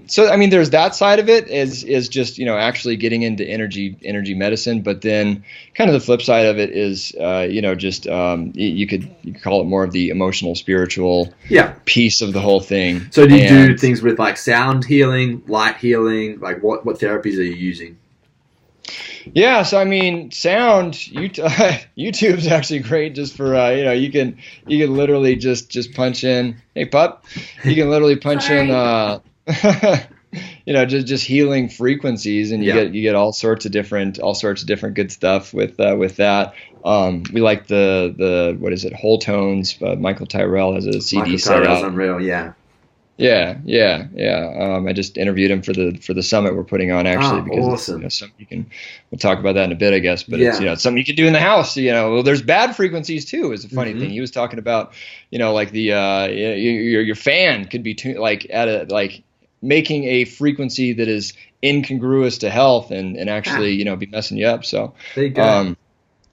so I mean, there's that side of it is just actually getting into energy medicine. But then kind of the flip side of it is you could call it more of the emotional, spiritual piece of the whole thing. So do you do things with like sound healing, light healing? Like what therapies are you using? Yeah, so I mean, sound. YouTube's actually great just for you can literally just punch in, hey pup. You can literally punch in just healing frequencies, and you get all sorts of different good stuff with that. We like the what is it, Whole Tones. Michael Tyrell has a CD set up. Michael Tyrell's unreal, yeah. Yeah. I just interviewed him for the summit we're putting on, actually, because awesome. It's we'll talk about that in a bit, I guess. But it's it's something you can do in the house. Well, there's bad frequencies too. Is a funny thing. He was talking about like the your fan could be tuned like at a like making a frequency that is incongruous to health and actually, you know, be messing you up. So there you go.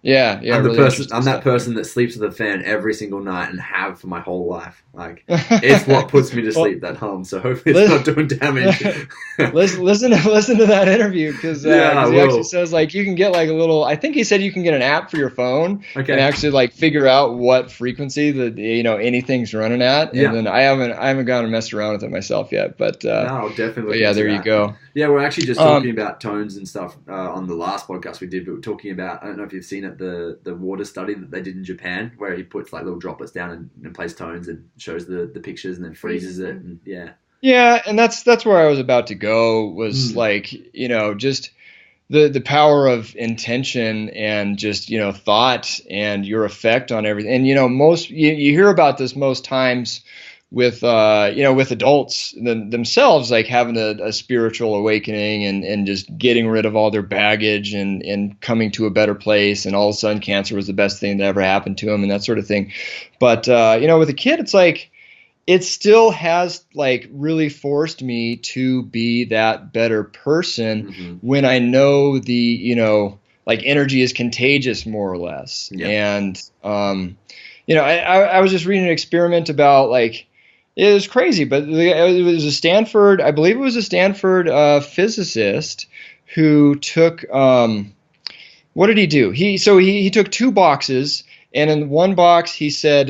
Yeah, I'm really I'm that person that sleeps with a fan every single night and have for my whole life. Like, it's what puts me to sleep, that hum. So hopefully it's not doing damage. listen to that interview, because he actually says, like, you can get like a little. I think he said you can get an app for your phone and actually like figure out what frequency that, you know, anything's running at. And then I haven't gone and messed around with it myself yet, but no, I'll definitely. But there you go. Yeah, we're actually just talking about tones and stuff on the last podcast we did. But we're talking about, I don't know if you've seen it, the water study that they did in Japan, where he puts like little droplets down and plays tones and shows the pictures and then freezes it. And yeah, and that's where I was about to go, was like, you know, just the power of intention and just, you know, thought and your effect on everything. And, you know, you hear about this most times with you know, with adults themselves, like having a spiritual awakening and just getting rid of all their baggage and coming to a better place, and all of a sudden cancer was the best thing that ever happened to them and that sort of thing. But you know, with a kid, it's like, it still has like really forced me to be that better person when I know the, you know, like energy is contagious, more or less. And you know, I was just reading an experiment about, like, it was crazy, but it was I believe it was a Stanford physicist who took, what did he do? He took 2 boxes, and in one box he said,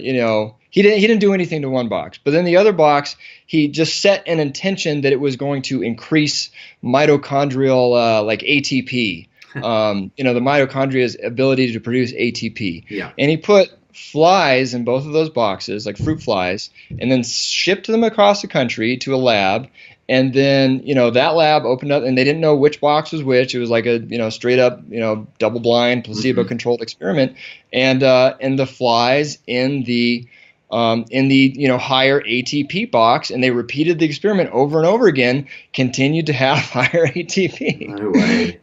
you know, he didn't do anything to one box, but then the other box, he just set an intention that it was going to increase mitochondrial, like ATP, you know, the mitochondria's ability to produce ATP. And he put flies in both of those boxes, like fruit flies, and then shipped them across the country to a lab. And then, you know, that lab opened up, and they didn't know which box was which. It was like a, you know, straight up, you know, double blind, placebo controlled experiment. And the flies in the you know, higher ATP box, and they repeated the experiment over and over again, continued to have higher ATP. No way.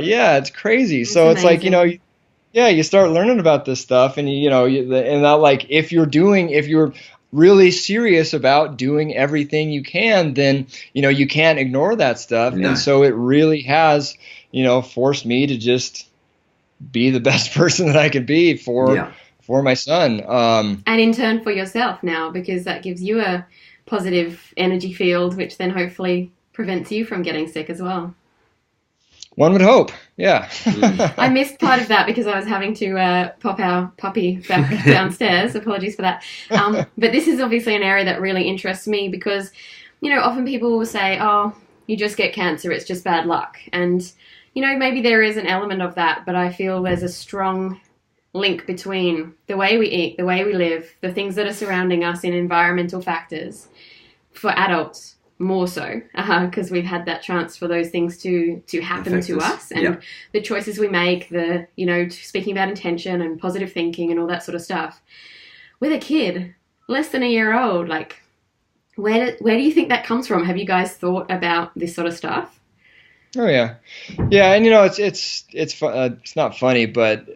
Yeah, it's crazy. It's so amazing. It's like, you know, yeah, you start learning about this stuff, and you know, and that, like, if you're really serious about doing everything you can, then, you know, you can't ignore that stuff. And so it really has, you know, forced me to just be the best person that I can be for my son. And in turn for yourself now, because that gives you a positive energy field, which then hopefully prevents you from getting sick as well. One would hope, yeah. I missed part of that because I was having to pop our puppy back downstairs. Apologies for that. But this is obviously an area that really interests me because, you know, often people will say, oh, you just get cancer, it's just bad luck. And, you know, maybe there is an element of that, but I feel there's a strong link between the way we eat, the way we live, the things that are surrounding us in environmental factors for adults. More so, because we've had that chance for those things to happen to us, and the choices we make, the, you know, speaking about intention and positive thinking and all that sort of stuff. With a kid less than a year old, like, where do you think that comes from? Have you guys thought about this sort of stuff? Oh yeah, and you know, it's not funny, but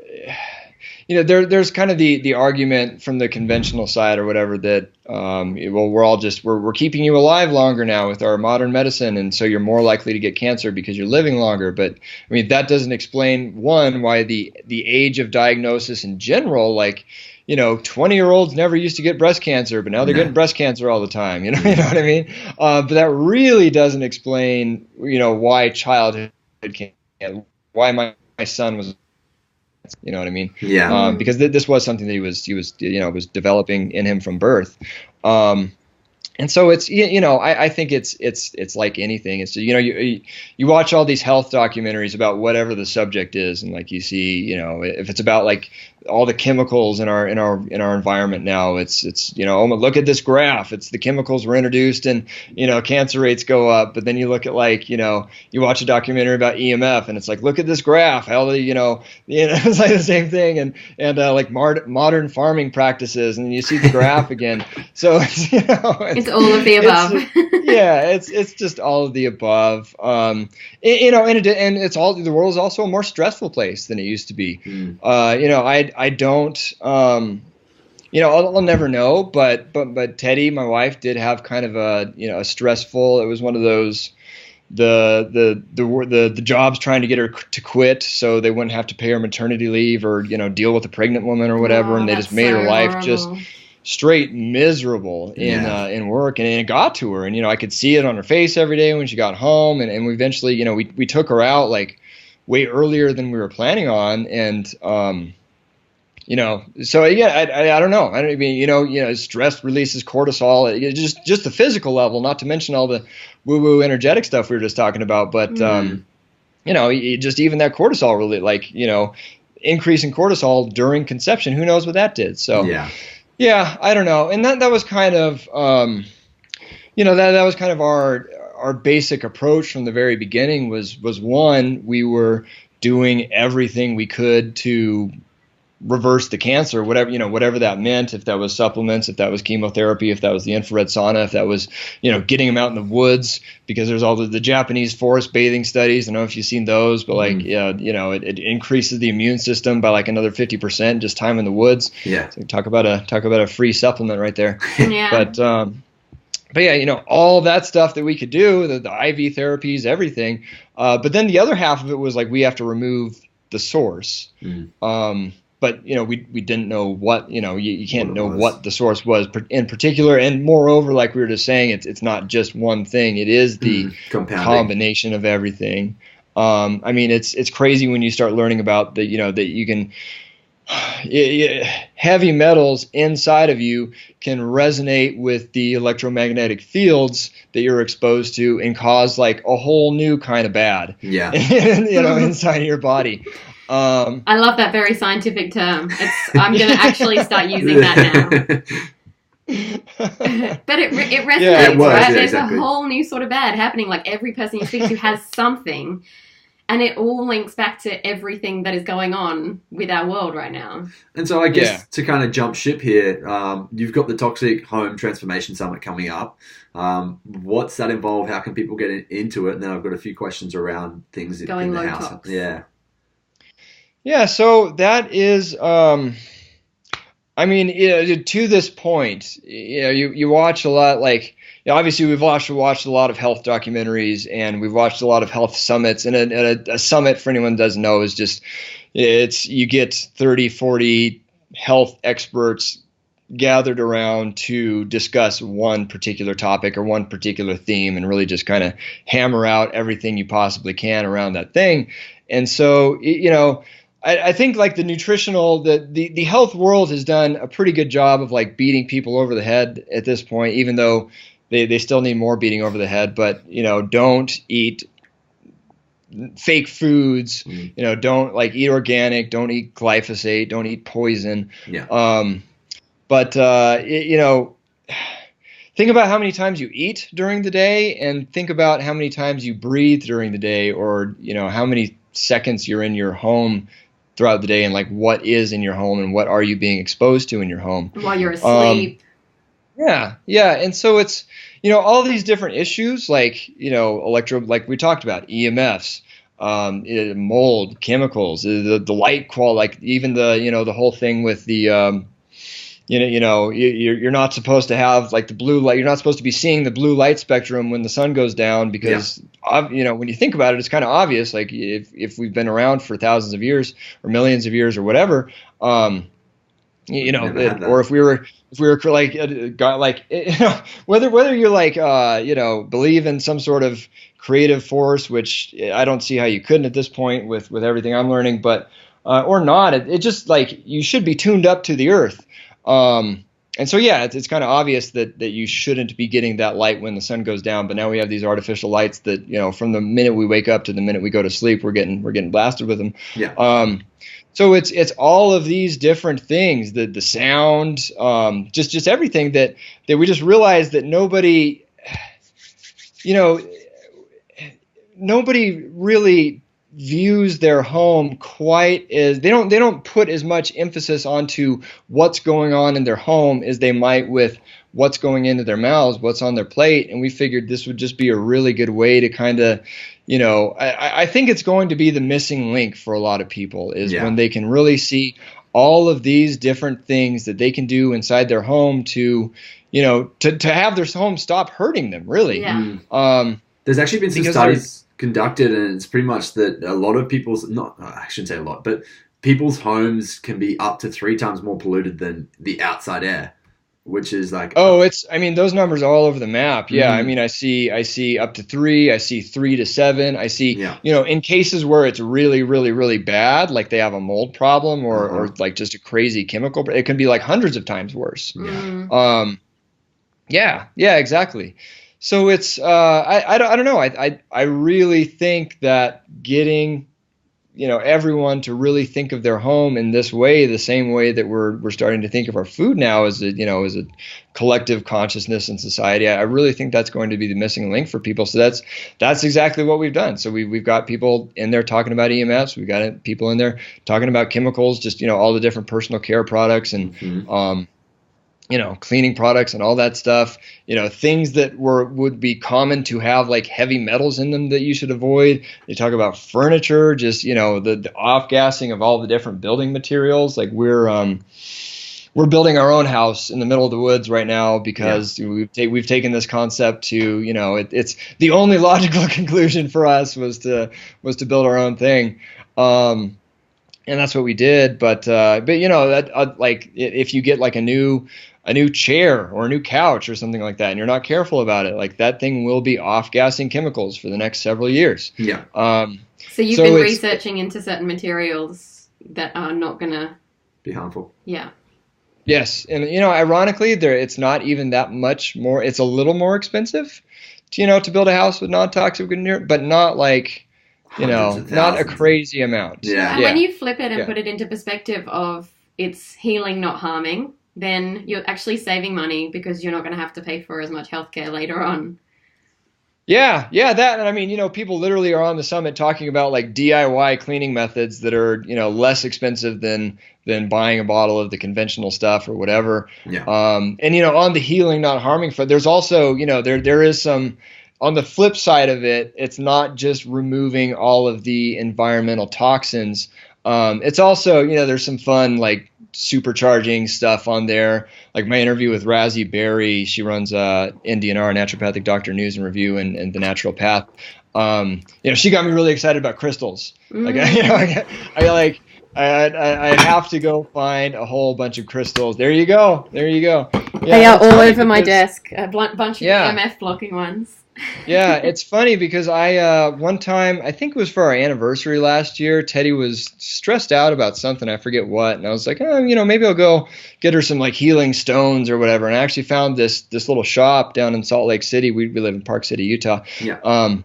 you know, there's kind of the argument from the conventional side or whatever that, well, we're keeping you alive longer now with our modern medicine, and so you're more likely to get cancer because you're living longer. But I mean, that doesn't explain, one, why the age of diagnosis in general, like, you know, 20-year-olds never used to get breast cancer, but now they're getting breast cancer all the time. You know what I mean? But that really doesn't explain, you know, why childhood cancer, why my son was. You know what I mean? Yeah. Because this was something that he was you know, was developing in him from birth. And so it's, you know, I think it's like anything. It's, you know, you watch all these health documentaries about whatever the subject is, and like you see, you know, if it's about like all the chemicals in our environment now, it's you know, oh, look at this graph, it's the chemicals were introduced and, you know, cancer rates go up. But then you look at, like, you know, you watch a documentary about EMF and it's like, look at this graph, how the, you know it's like the same thing, and like modern farming practices, and you see the graph again. So it's, you know, it's all of the above. It's just all of the above. You know, and it's all, the world is also a more stressful place than it used to be. You know, I don't I'll never know, but Teddy, my wife, did have kind of a stressful. It was one of those the jobs trying to get her to quit so they wouldn't have to pay her maternity leave or deal with a pregnant woman or whatever, and they just made her life just straight miserable in work, and it got to her, and I could see it on her face every day when she got home, and we eventually we took her out like way earlier than we were planning on, and so I don't know. I don't mean, stress releases cortisol, just the physical level, not to mention all the woo-woo energetic stuff we were just talking about. But, just even that cortisol really, like, increase in cortisol during conception, who knows what that did. So, yeah, I don't know. And that was kind of, that was kind of our basic approach from the very beginning was one, we were doing everything we could to reverse the cancer, whatever that meant, if that was supplements, if that was chemotherapy, if that was the infrared sauna, if that was, getting them out in the woods, because there's all the Japanese forest bathing studies. I don't know if you've seen those, but it increases the immune system by like another 50%, just time in the woods. Yeah. So talk about a free supplement right there. Yeah. But yeah, all that stuff that we could do, the IV therapies, everything. But then the other half of it was like, we have to remove the source. But, we didn't know what, you can't know what the source was in particular. And moreover, like we were just saying, it's not just one thing. It is the combination of everything. I mean, it's crazy when you start learning about that, that you can, heavy metals inside of you can resonate with the electromagnetic fields that you're exposed to and cause like a whole new kind of bad, inside of your body. I love that very scientific term. I'm going to actually start using that now. But it resonates, right? There's a whole new sort of bad happening. Like every person you speak to has something, and it all links back to everything that is going on with our world right now. And so I guess to kind of jump ship here, you've got the Toxic Home Transformation Summit coming up. What's that involve? How can people get into it? And then I've got a few questions around things going in the low house. tox. Yeah, so that is, to this point, you watch a lot, like, obviously we've watched a lot of health documentaries, and we've watched a lot of health summits, and a summit, for anyone who doesn't know, is just, you get 30, 40 health experts gathered around to discuss one particular topic or one particular theme, and really just kind of hammer out everything you possibly can around that thing. And so, I think like the nutritional, the health world has done a pretty good job of like beating people over the head at this point, even though they still need more beating over the head. But, don't eat fake foods, don't like eat organic, don't eat glyphosate, don't eat poison. Yeah. Think about how many times you eat during the day, and think about how many times you breathe during the day, or, how many seconds you're in your home throughout the day, and like what is in your home and what are you being exposed to in your home while you're asleep. Yeah. And so it's, all these different issues, like, like we talked about, EMFs, mold, chemicals, the light quality, like even the whole thing with the, you're not supposed to have like the blue light. You're not supposed to be seeing the blue light spectrum when the sun goes down, because, when you think about it, it's kind of obvious. Like if we've been around for thousands of years or millions of years or whatever, or if we were like, whether you're like, believe in some sort of creative force, which I don't see how you couldn't at this point with everything I'm learning, but, or not, it just like, you should be tuned up to the earth. And so, it's kind of obvious that you shouldn't be getting that light when the sun goes down. But now we have these artificial lights that, from the minute we wake up to the minute we go to sleep, we're getting blasted with them. Yeah. So it's all of these different things, the sound, just everything that we just realized that nobody really views their home quite as they don't put as much emphasis onto what's going on in their home as they might with what's going into their mouths, what's on their plate. And we figured this would just be a really good way to kind of, I think it's going to be the missing link for a lot of people is when they can really see all of these different things that they can do inside their home to, to have their home stop hurting them, really. Yeah. There's actually been some studies conducted, and it's pretty much that a lot of people's, I shouldn't say a lot, but people's homes can be up to 3 times more polluted than the outside air, which is like, those numbers are all over the map. Yeah. I mean, I see up to 3, I see 3 to 7. I see, in cases where it's really, really, really bad, like they have a mold problem or like just a crazy chemical, it can be like hundreds of times worse. Yeah, exactly. So it's, I don't know. I really think that getting, everyone to really think of their home in this way, the same way that we're starting to think of our food now as a collective consciousness in society. I really think that's going to be the missing link for people. So that's exactly what we've done. So we've got people in there talking about EMFs. We've got people in there talking about chemicals, just, all the different personal care products and, cleaning products and all that stuff, things that would be common to have like heavy metals in them that you should avoid. They talk about furniture, just, the off-gassing of all the different building materials. Like we're building our own house in the middle of the woods right now because we've taken this concept to, it's the only logical conclusion for us was to build our own thing. And that's what we did. But that like if you get like a new chair or a new couch or something like that, and you're not careful about it, like that thing will be off-gassing chemicals for the next several years. Yeah. So you've been researching into certain materials that are not going to be harmful. Yeah. Yes. And, ironically, it's not even that much more. It's a little more expensive, to build a house with non-toxic manure, but not like, not a crazy amount. Yeah. And when you flip it and put it into perspective of it's healing, not harming, then you're actually saving money because you're not going to have to pay for as much healthcare later on. Yeah, that, and I mean, people literally are on the summit talking about like DIY cleaning methods that are, less expensive than buying a bottle of the conventional stuff or whatever. Yeah. And on the healing, not harming front, there's also, there is some, on the flip side of it, it's not just removing all of the environmental toxins. It's also, there's some fun like supercharging stuff on there. Like my interview with Razzie Berry, she runs NDNR, Naturopathic Doctor News and Review, and the Naturopath. She got me really excited about crystals. Like, I have to go find a whole bunch of crystals. There you go. Yeah, they are all over my desk. A bunch of EMF blocking ones. Yeah, it's funny because I one time, I think it was for our anniversary last year, Teddy was stressed out about something, I forget what, and I was like, maybe I'll go get her some like healing stones or whatever. And I actually found this little shop down in Salt Lake City. We live in Park City, Utah. Yeah. I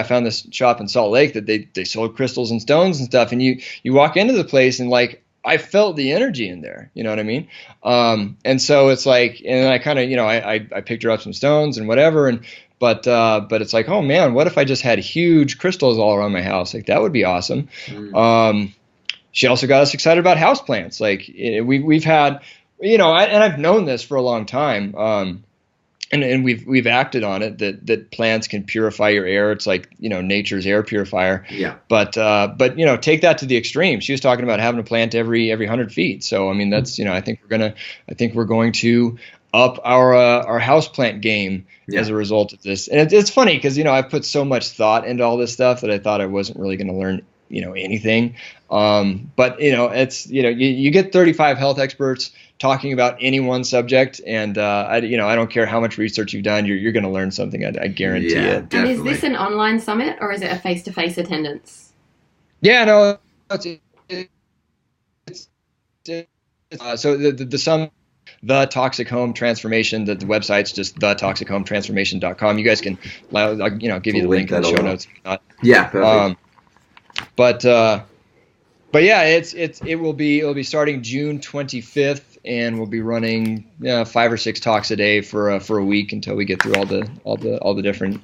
found this shop in Salt Lake that they sold crystals and stones and stuff. And you walk into the place and like, I felt the energy in there, you know what I mean? And so it's like, and I kind of, I picked her up some stones and whatever. But it's like, oh man, what if I just had huge crystals all around my house? Like that would be awesome. She also got us excited about houseplants. Like we've had, and I've known this for a long time. And we've acted on it that plants can purify your air. It's like, nature's air purifier. Yeah. But take that to the extreme. She was talking about having a plant every 100 feet. So I mean that's I think we're going to up our houseplant game as a result of this. And it's funny because I've put so much thought into all this stuff that I thought I wasn't really going to learn anything. But it's you get 35 health experts talking about any one subject, and I don't care how much research you've done, you're going to learn something. I guarantee it. Definitely. And is this an online summit or is it a face-to-face attendance? Yeah, no. So the summit, The Toxic Home Transformation. The website's just thetoxichometransformation.com. You guys can, I'll give you the link in the show notes. Yeah, perfect. But yeah, it will be starting June 25th, and we'll be running 5 or 6 talks a day for a week until we get through all the different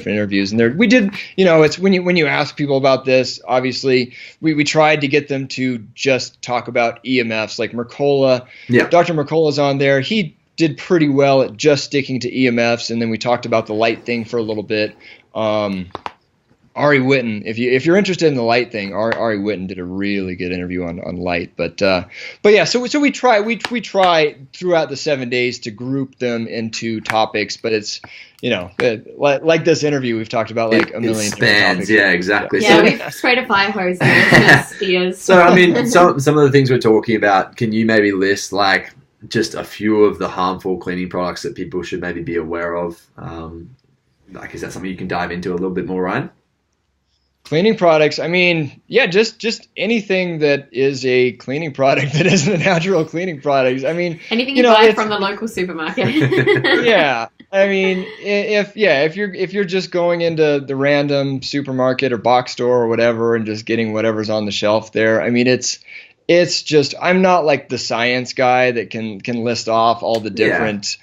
interviews. And we did, it's when you ask people about this, obviously we tried to get them to just talk about EMFs, like Mercola. Yeah. Dr. Mercola's on there. He did pretty well at just sticking to EMFs, and then we talked about the light thing for a little bit. Ari Whitten, if you're interested in the light thing, Ari Whitten did a really good interview on light. But yeah, so we try throughout the 7 days to group them into topics, but it's like this interview we've talked about like a million different topics. Yeah, exactly. Yeah, we've sprayed a fire hose there. So I mean, some of the things we're talking about, can you maybe list like just a few of the harmful cleaning products that people should maybe be aware of? Like, is that something you can dive into a little bit more, Ryan? Cleaning products, I mean, yeah, just anything that is a cleaning product that isn't a natural cleaning product. I mean, anything you buy from the local supermarket. Yeah, I mean, if you're just going into the random supermarket or box store or whatever and just getting whatever's on the shelf there, I mean, it's just, I'm not like the science guy that can list off all the different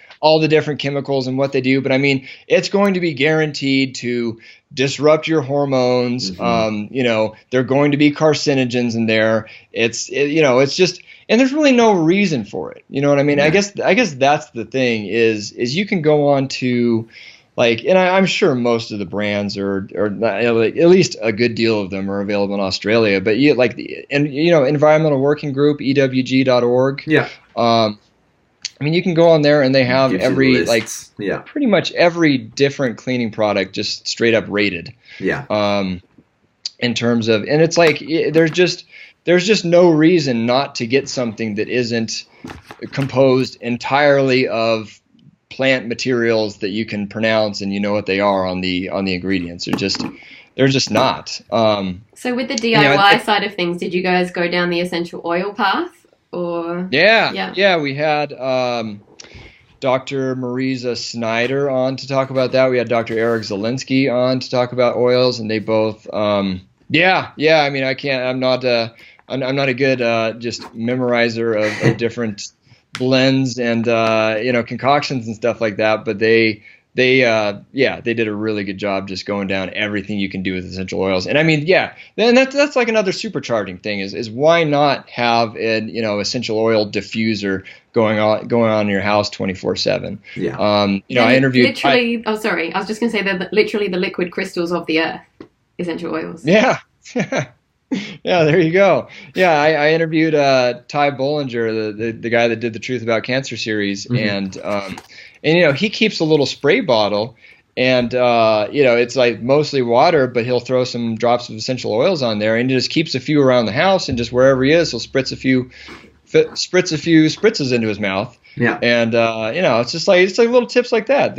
chemicals and what they do, but I mean, it's going to be guaranteed to disrupt your hormones. They're going to be carcinogens in there. It's just, and there's really no reason for it. You know what I mean? Yeah. I guess that's the thing is you can go on to like, and I'm sure most of the brands are like, at least a good deal of them are available in Australia, but Environmental Working Group, EWG.org. Yeah. I mean, you can go on there and they have pretty much every different cleaning product just straight up rated. Yeah. In terms of, and it's like, there's just no reason not to get something that isn't composed entirely of plant materials that you can pronounce and you know what they are on the ingredients. They're just not. So with the DIY side of things, did you guys go down the essential oil path? Or yeah, we had Dr. Marisa Snyder on to talk about that. We had Dr. Eric Zielinski on to talk about oils, and they both I mean, I'm not a good just memorizer of different blends and concoctions and stuff like that, but they did a really good job just going down everything you can do with essential oils. And I mean, then that's like another supercharging thing is why not have an essential oil diffuser going on in your house 24/7. Yeah. I interviewed literally. I was just gonna say that literally the liquid crystals of the earth, essential oils. Yeah. Yeah, there you go. Yeah, I interviewed Ty Bollinger, the guy that did the Truth About Cancer series, and he keeps a little spray bottle, and it's like mostly water, but he'll throw some drops of essential oils on there, and he just keeps a few around the house, and just wherever he is, he'll spritz a few spritzes into his mouth. Yeah, and it's little tips like that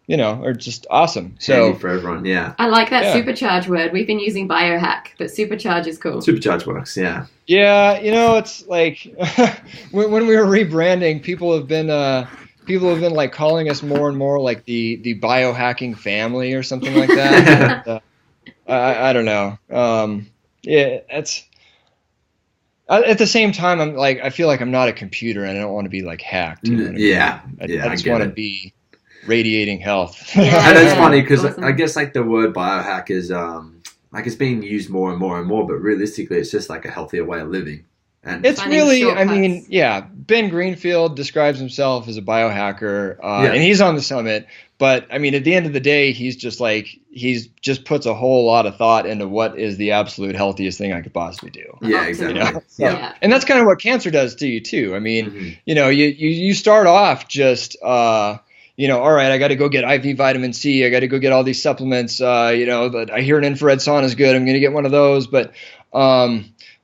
are just awesome. So handy for everyone. Yeah, I like that supercharge word. We've been using biohack, but supercharge is cool. Supercharge works. Yeah. Yeah, it's like when we were rebranding, people have been like calling us more and more like the biohacking family or something like that. I don't know. It's at the same time, I'm like, I feel like I'm not a computer and I don't want to be like hacked. You know what I mean? I just want to be radiating health. And it's funny because awesome. I guess like the word biohack is like it's being used more and more and more, but realistically, it's just like a healthier way of living. And it's really, shortcuts. I mean, Ben Greenfield describes himself as a biohacker, and he's on the summit. But I mean, at the end of the day, he's just puts a whole lot of thought into what is the absolute healthiest thing I could possibly do. Yeah, exactly. And that's kind of what cancer does to you too. I mean, you start off just, all right, I got to go get IV vitamin C. I got to go get all these supplements. But I hear an infrared sauna is good. I'm going to get one of those.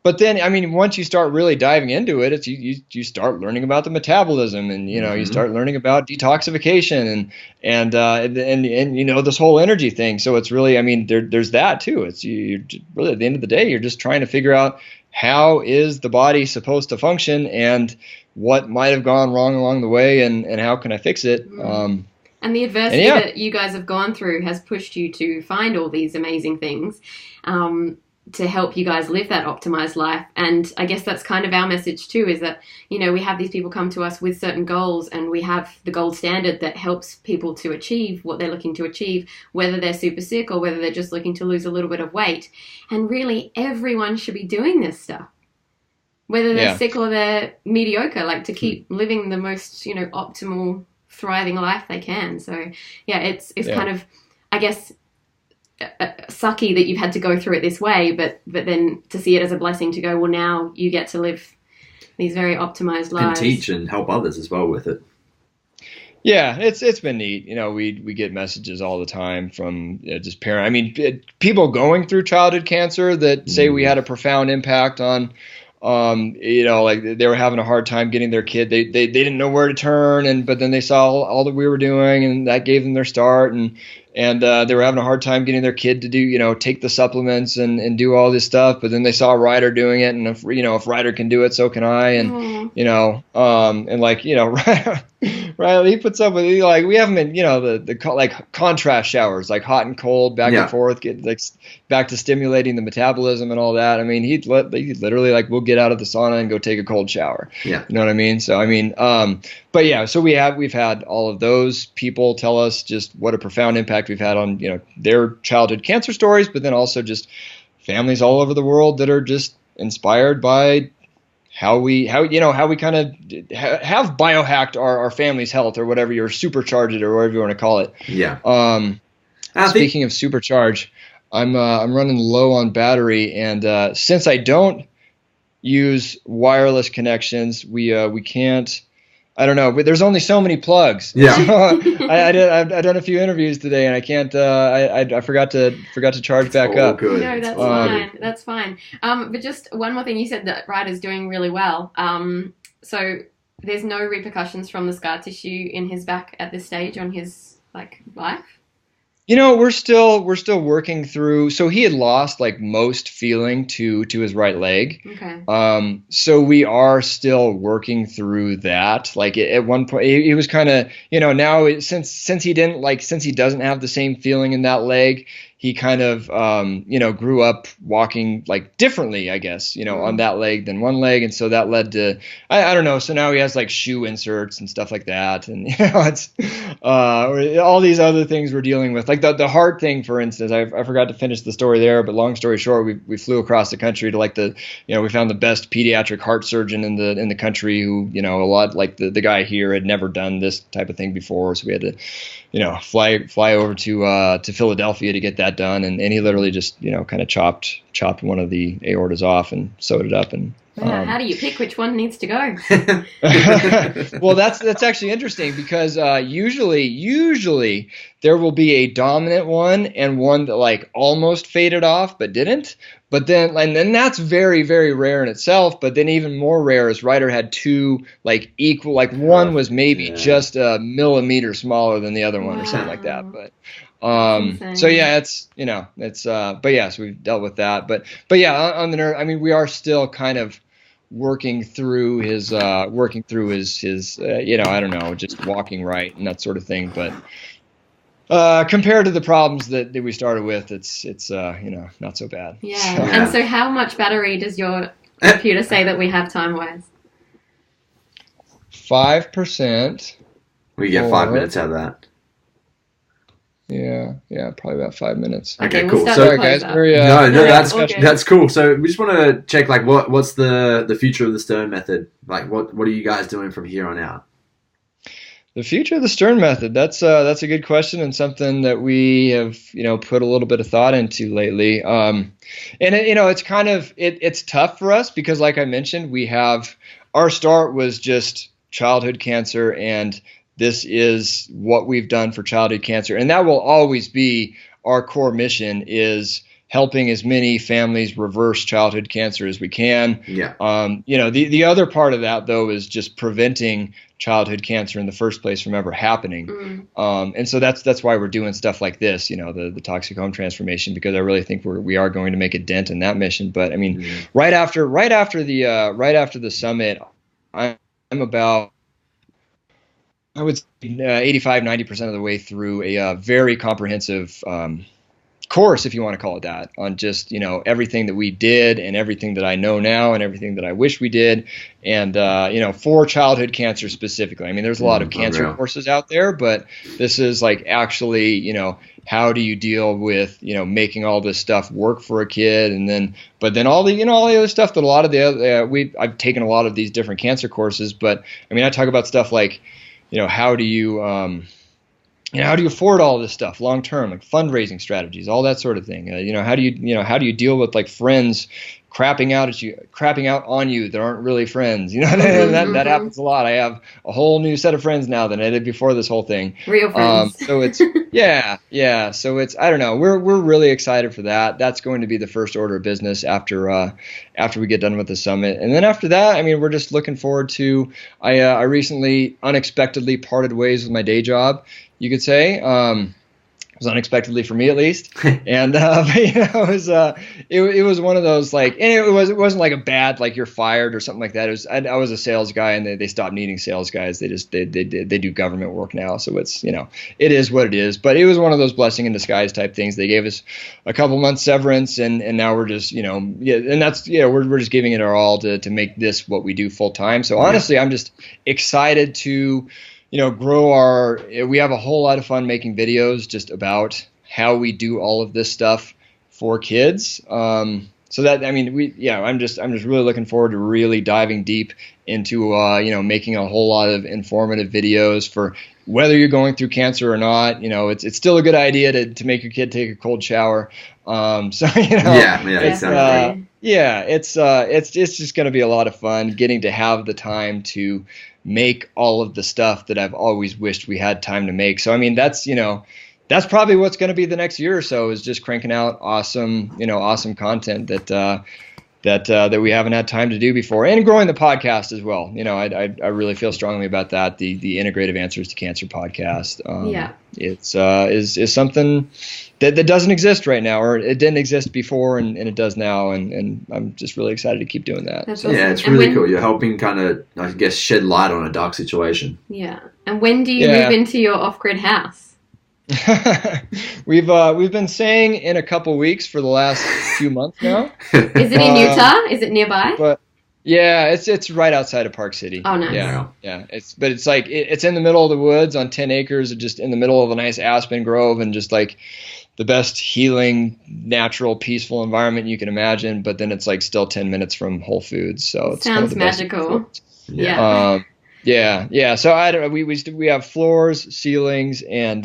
But then, I mean, once you start really diving into it, it's you start learning about the metabolism, and you start learning about detoxification and this whole energy thing. So it's really, I mean, there's that too. It's you really at the end of the day, you're just trying to figure out how is the body supposed to function and what might have gone wrong along the way, and how can I fix it. And the adversity that you guys have gone through has pushed you to find all these amazing things. To help you guys live that optimized life. And I guess that's kind of our message too, is that, we have these people come to us with certain goals, and we have the gold standard that helps people to achieve what they're looking to achieve, whether they're super sick or whether they're just looking to lose a little bit of weight. And really everyone should be doing this stuff, whether they're sick or they're mediocre, like to keep living the most, optimal, thriving life they can. So it's kind of, I guess, sucky that you've had to go through it this way, but then to see it as a blessing to go, well, now you get to live these very optimized lives. And teach and help others as well with it. Yeah, it's been neat. We get messages all the time from just parents. I mean, people going through childhood cancer that say we had a profound impact on, like they were having a hard time getting their kid. They didn't know where to turn, but then they saw all that we were doing, and that gave them their start. And they were having a hard time getting their kid to do, take the supplements and do all this stuff. But then they saw Ryder doing it, and if Ryder can do it, so can I. And Riley, he puts up with it. Like, we have him in, the contrast showers, like hot and cold, back and forth, get like back to stimulating the metabolism and all that. I mean, he literally, like, we'll get out of the sauna and go take a cold shower. Yeah. You know what I mean? So, I mean, but yeah, so we've had all of those people tell us just what a profound impact we've had on, their childhood cancer stories, but then also just families all over the world that are just inspired by how we kind of have biohacked our family's health, or whatever, you're supercharged it, or whatever you want to call it. Yeah. Speaking of supercharge, I'm running low on battery, and since I don't use wireless connections, we can't. I don't know, but there's only so many plugs. Yeah. So I've done a few interviews today, and I can't. I forgot to charge back up. Good. No, that's fine. That's fine. But just one more thing, you said that Ryder's doing really well. So there's no repercussions from the scar tissue in his back at this stage on his life. We're still working through. So he had lost like most feeling to his right leg. Okay. So we are still working through that. Like at one point, he was kind of, now since he doesn't have the same feeling in that leg, he kind of, grew up walking like differently, I guess, on that leg than one leg. And so that led to, I don't know. So now he has like shoe inserts and stuff like that. And, it's all these other things we're dealing with. Like the heart thing, for instance, I forgot to finish the story there, but long story short, we flew across the country to we found the best pediatric heart surgeon in the country who, a lot like the guy here had never done this type of thing before. So we had to, fly over to Philadelphia to get that done, and he literally just kind of chopped one of the aortas off and sewed it up. And how do you pick which one needs to go? Well, that's actually interesting, because usually there will be a dominant one and one that like almost faded off but didn't. But then that's very, very rare in itself. But then even more rare is Ryder had two like equal, like one was maybe just a millimeter smaller than the other one or something like that. But so yeah, but yeah, so we've dealt with that. But yeah, on the nerve, I mean, we are still kind of working through his I don't know, just walking right and that sort of thing. But compared to the problems that we started with, it's not so bad. Yeah. And so how much battery does your computer say that we have time-wise? 5%. We get 5 minutes out of that. Yeah, probably about 5 minutes. Okay, cool. Sorry, guys. That's cool. So we just want to check, like, what's the future of the Stern method? Like, what are you guys doing from here on out? The future of the Stern method. That's a good question, and something that we have put a little bit of thought into lately. And it's kind of it's tough for us because, like I mentioned, our start was just childhood cancer, and this is what we've done for childhood cancer, and that will always be our core mission, is helping as many families reverse childhood cancer as we can. Yeah. The other part of that, though, is just preventing childhood cancer in the first place from ever happening. And so that's why we're doing stuff like this, the toxic home transformation, because I really think we are going to make a dent in that mission. But I mean, right after the summit, I'm about, I would say 85-90% of the way through a very comprehensive course, if you want to call it that, on just everything that we did and everything that I know now and everything that I wish we did, and for childhood cancer specifically. I mean, there's a lot of cancer courses out there, but this is like actually how do you deal with making all this stuff work for a kid, and then all the all the other stuff that a lot of the other I've taken a lot of these different cancer courses, but I mean, I talk about stuff like how do you how do you afford all this stuff long term, like fundraising strategies, all that sort of thing. How do you deal with like friends crapping out on you that aren't really friends? That happens a lot. I have a whole new set of friends now than I did before this whole thing. Real friends. So it's yeah. So it's, I don't know. We're really excited for that. That's going to be the first order of business after we get done with the summit, and then after that, I mean, we're just looking forward to. I recently unexpectedly parted ways with my day job, you could say. It was unexpectedly for me, at least, and it was one of those, like, and it wasn't like a bad, like, you're fired or something like that. It was, I was a sales guy, and they stopped needing sales guys. They do government work now, so it's, it is what it is. But it was one of those blessing in disguise type things. They gave us a couple months severance, and now we're just and that's we're just giving it our all to make this what we do full time. So honestly, I'm just excited to grow we have a whole lot of fun making videos just about how we do all of this stuff for kids. So that, I mean, I'm just really looking forward to really diving deep into, making a whole lot of informative videos for whether you're going through cancer or not. It's still a good idea to make your kid take a cold shower. Exactly. It's just going to be a lot of fun getting to have the time to make all of the stuff that I've always wished we had time to make. So, I mean, that's probably what's going to be the next year or so, is just cranking out awesome content that we haven't had time to do before, and growing the podcast as well. I really feel strongly about that. The Integrative Answers to Cancer podcast. It's is something that doesn't exist right now, or it didn't exist before, and it does now, and I'm just really excited to keep doing that. That's awesome. Yeah, it's really cool. You're helping kind of, I guess, shed light on a dark situation. Yeah. And when do you move into your off-grid house? We've been saying in a couple weeks for the last few months now. Is it in Utah? Is it nearby? But yeah, it's right outside of Park City. Oh, nice. Yeah. It's like it's in the middle of the woods on 10 acres, just in the middle of a nice aspen grove, and just like the best healing, natural, peaceful environment you can imagine. But then it's like still 10 minutes from Whole Foods, so it's sounds kind of the magical. Yeah. Yeah. So I don't. We have floors, ceilings, and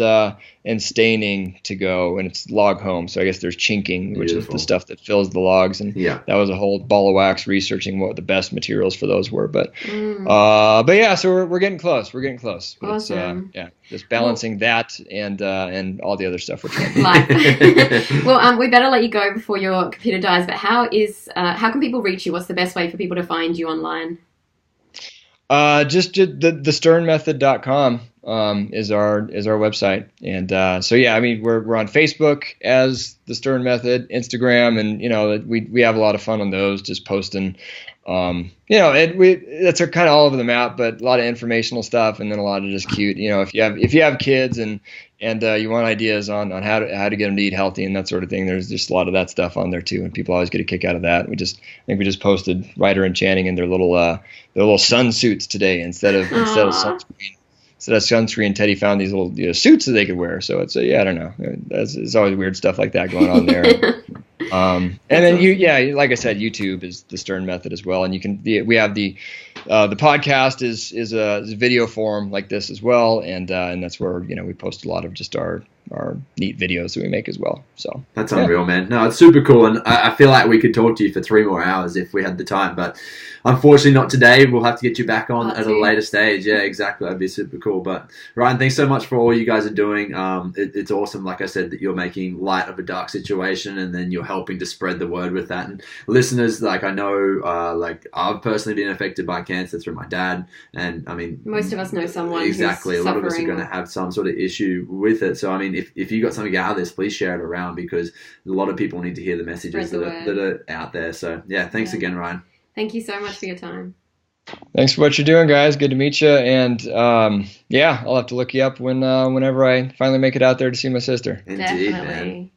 staining to go, and it's log home. So I guess there's chinking, which is the stuff that fills the logs, and that was a whole ball of wax researching what the best materials for those were. But yeah, so we're getting close. We're getting close. But awesome. Just balancing that and all the other stuff we're trying to do. Well, we better let you go before your computer dies. But how can people reach you? What's the best way for people to find you online? Just the sternmethod.com is our website, and I mean, we're on Facebook as the Stern Method, Instagram, and we have a lot of fun on those, just posting. That's kind of all over the map, but a lot of informational stuff, and then a lot of just cute. If you have kids and you want ideas on how to get them to eat healthy and that sort of thing, there's just a lot of that stuff on there too, and people always get a kick out of that. I think we just posted Ryder and Channing in their little sun suits today instead of sunscreen. Instead of sunscreen, Teddy found these little suits that they could wear. So it's I don't know. There's always weird stuff like that going on there. And then like I said, YouTube is the Stern Method as well, and we have the podcast is a video form like this as well, and that's where we post a lot of just our neat videos that we make as well. So that's unreal, man. No, it's super cool, and I feel like we could talk to you for 3 more hours if we had the time, but unfortunately not today. We'll have to get you back on at a later stage. Yeah, exactly. That'd be super cool. But Ryan, thanks so much for all you guys are doing. It's awesome, like I said, that you're making light of a dark situation, and then you're helping to spread the word with that. And listeners, like I know, I've personally been affected by cancer through my dad, and I mean, most of us know someone. Exactly. Who's a lot of us are suffering. going to have some sort of issue with it. So I mean, if you got something out of this, please share it around, because a lot of people need to hear the messages that are out there. So yeah, thanks again, Ryan. Thank you so much for your time. Thanks for what you're doing, guys. Good to meet you. And I'll have to look you up whenever I finally make it out there to see my sister. Indeed, Definitely. man.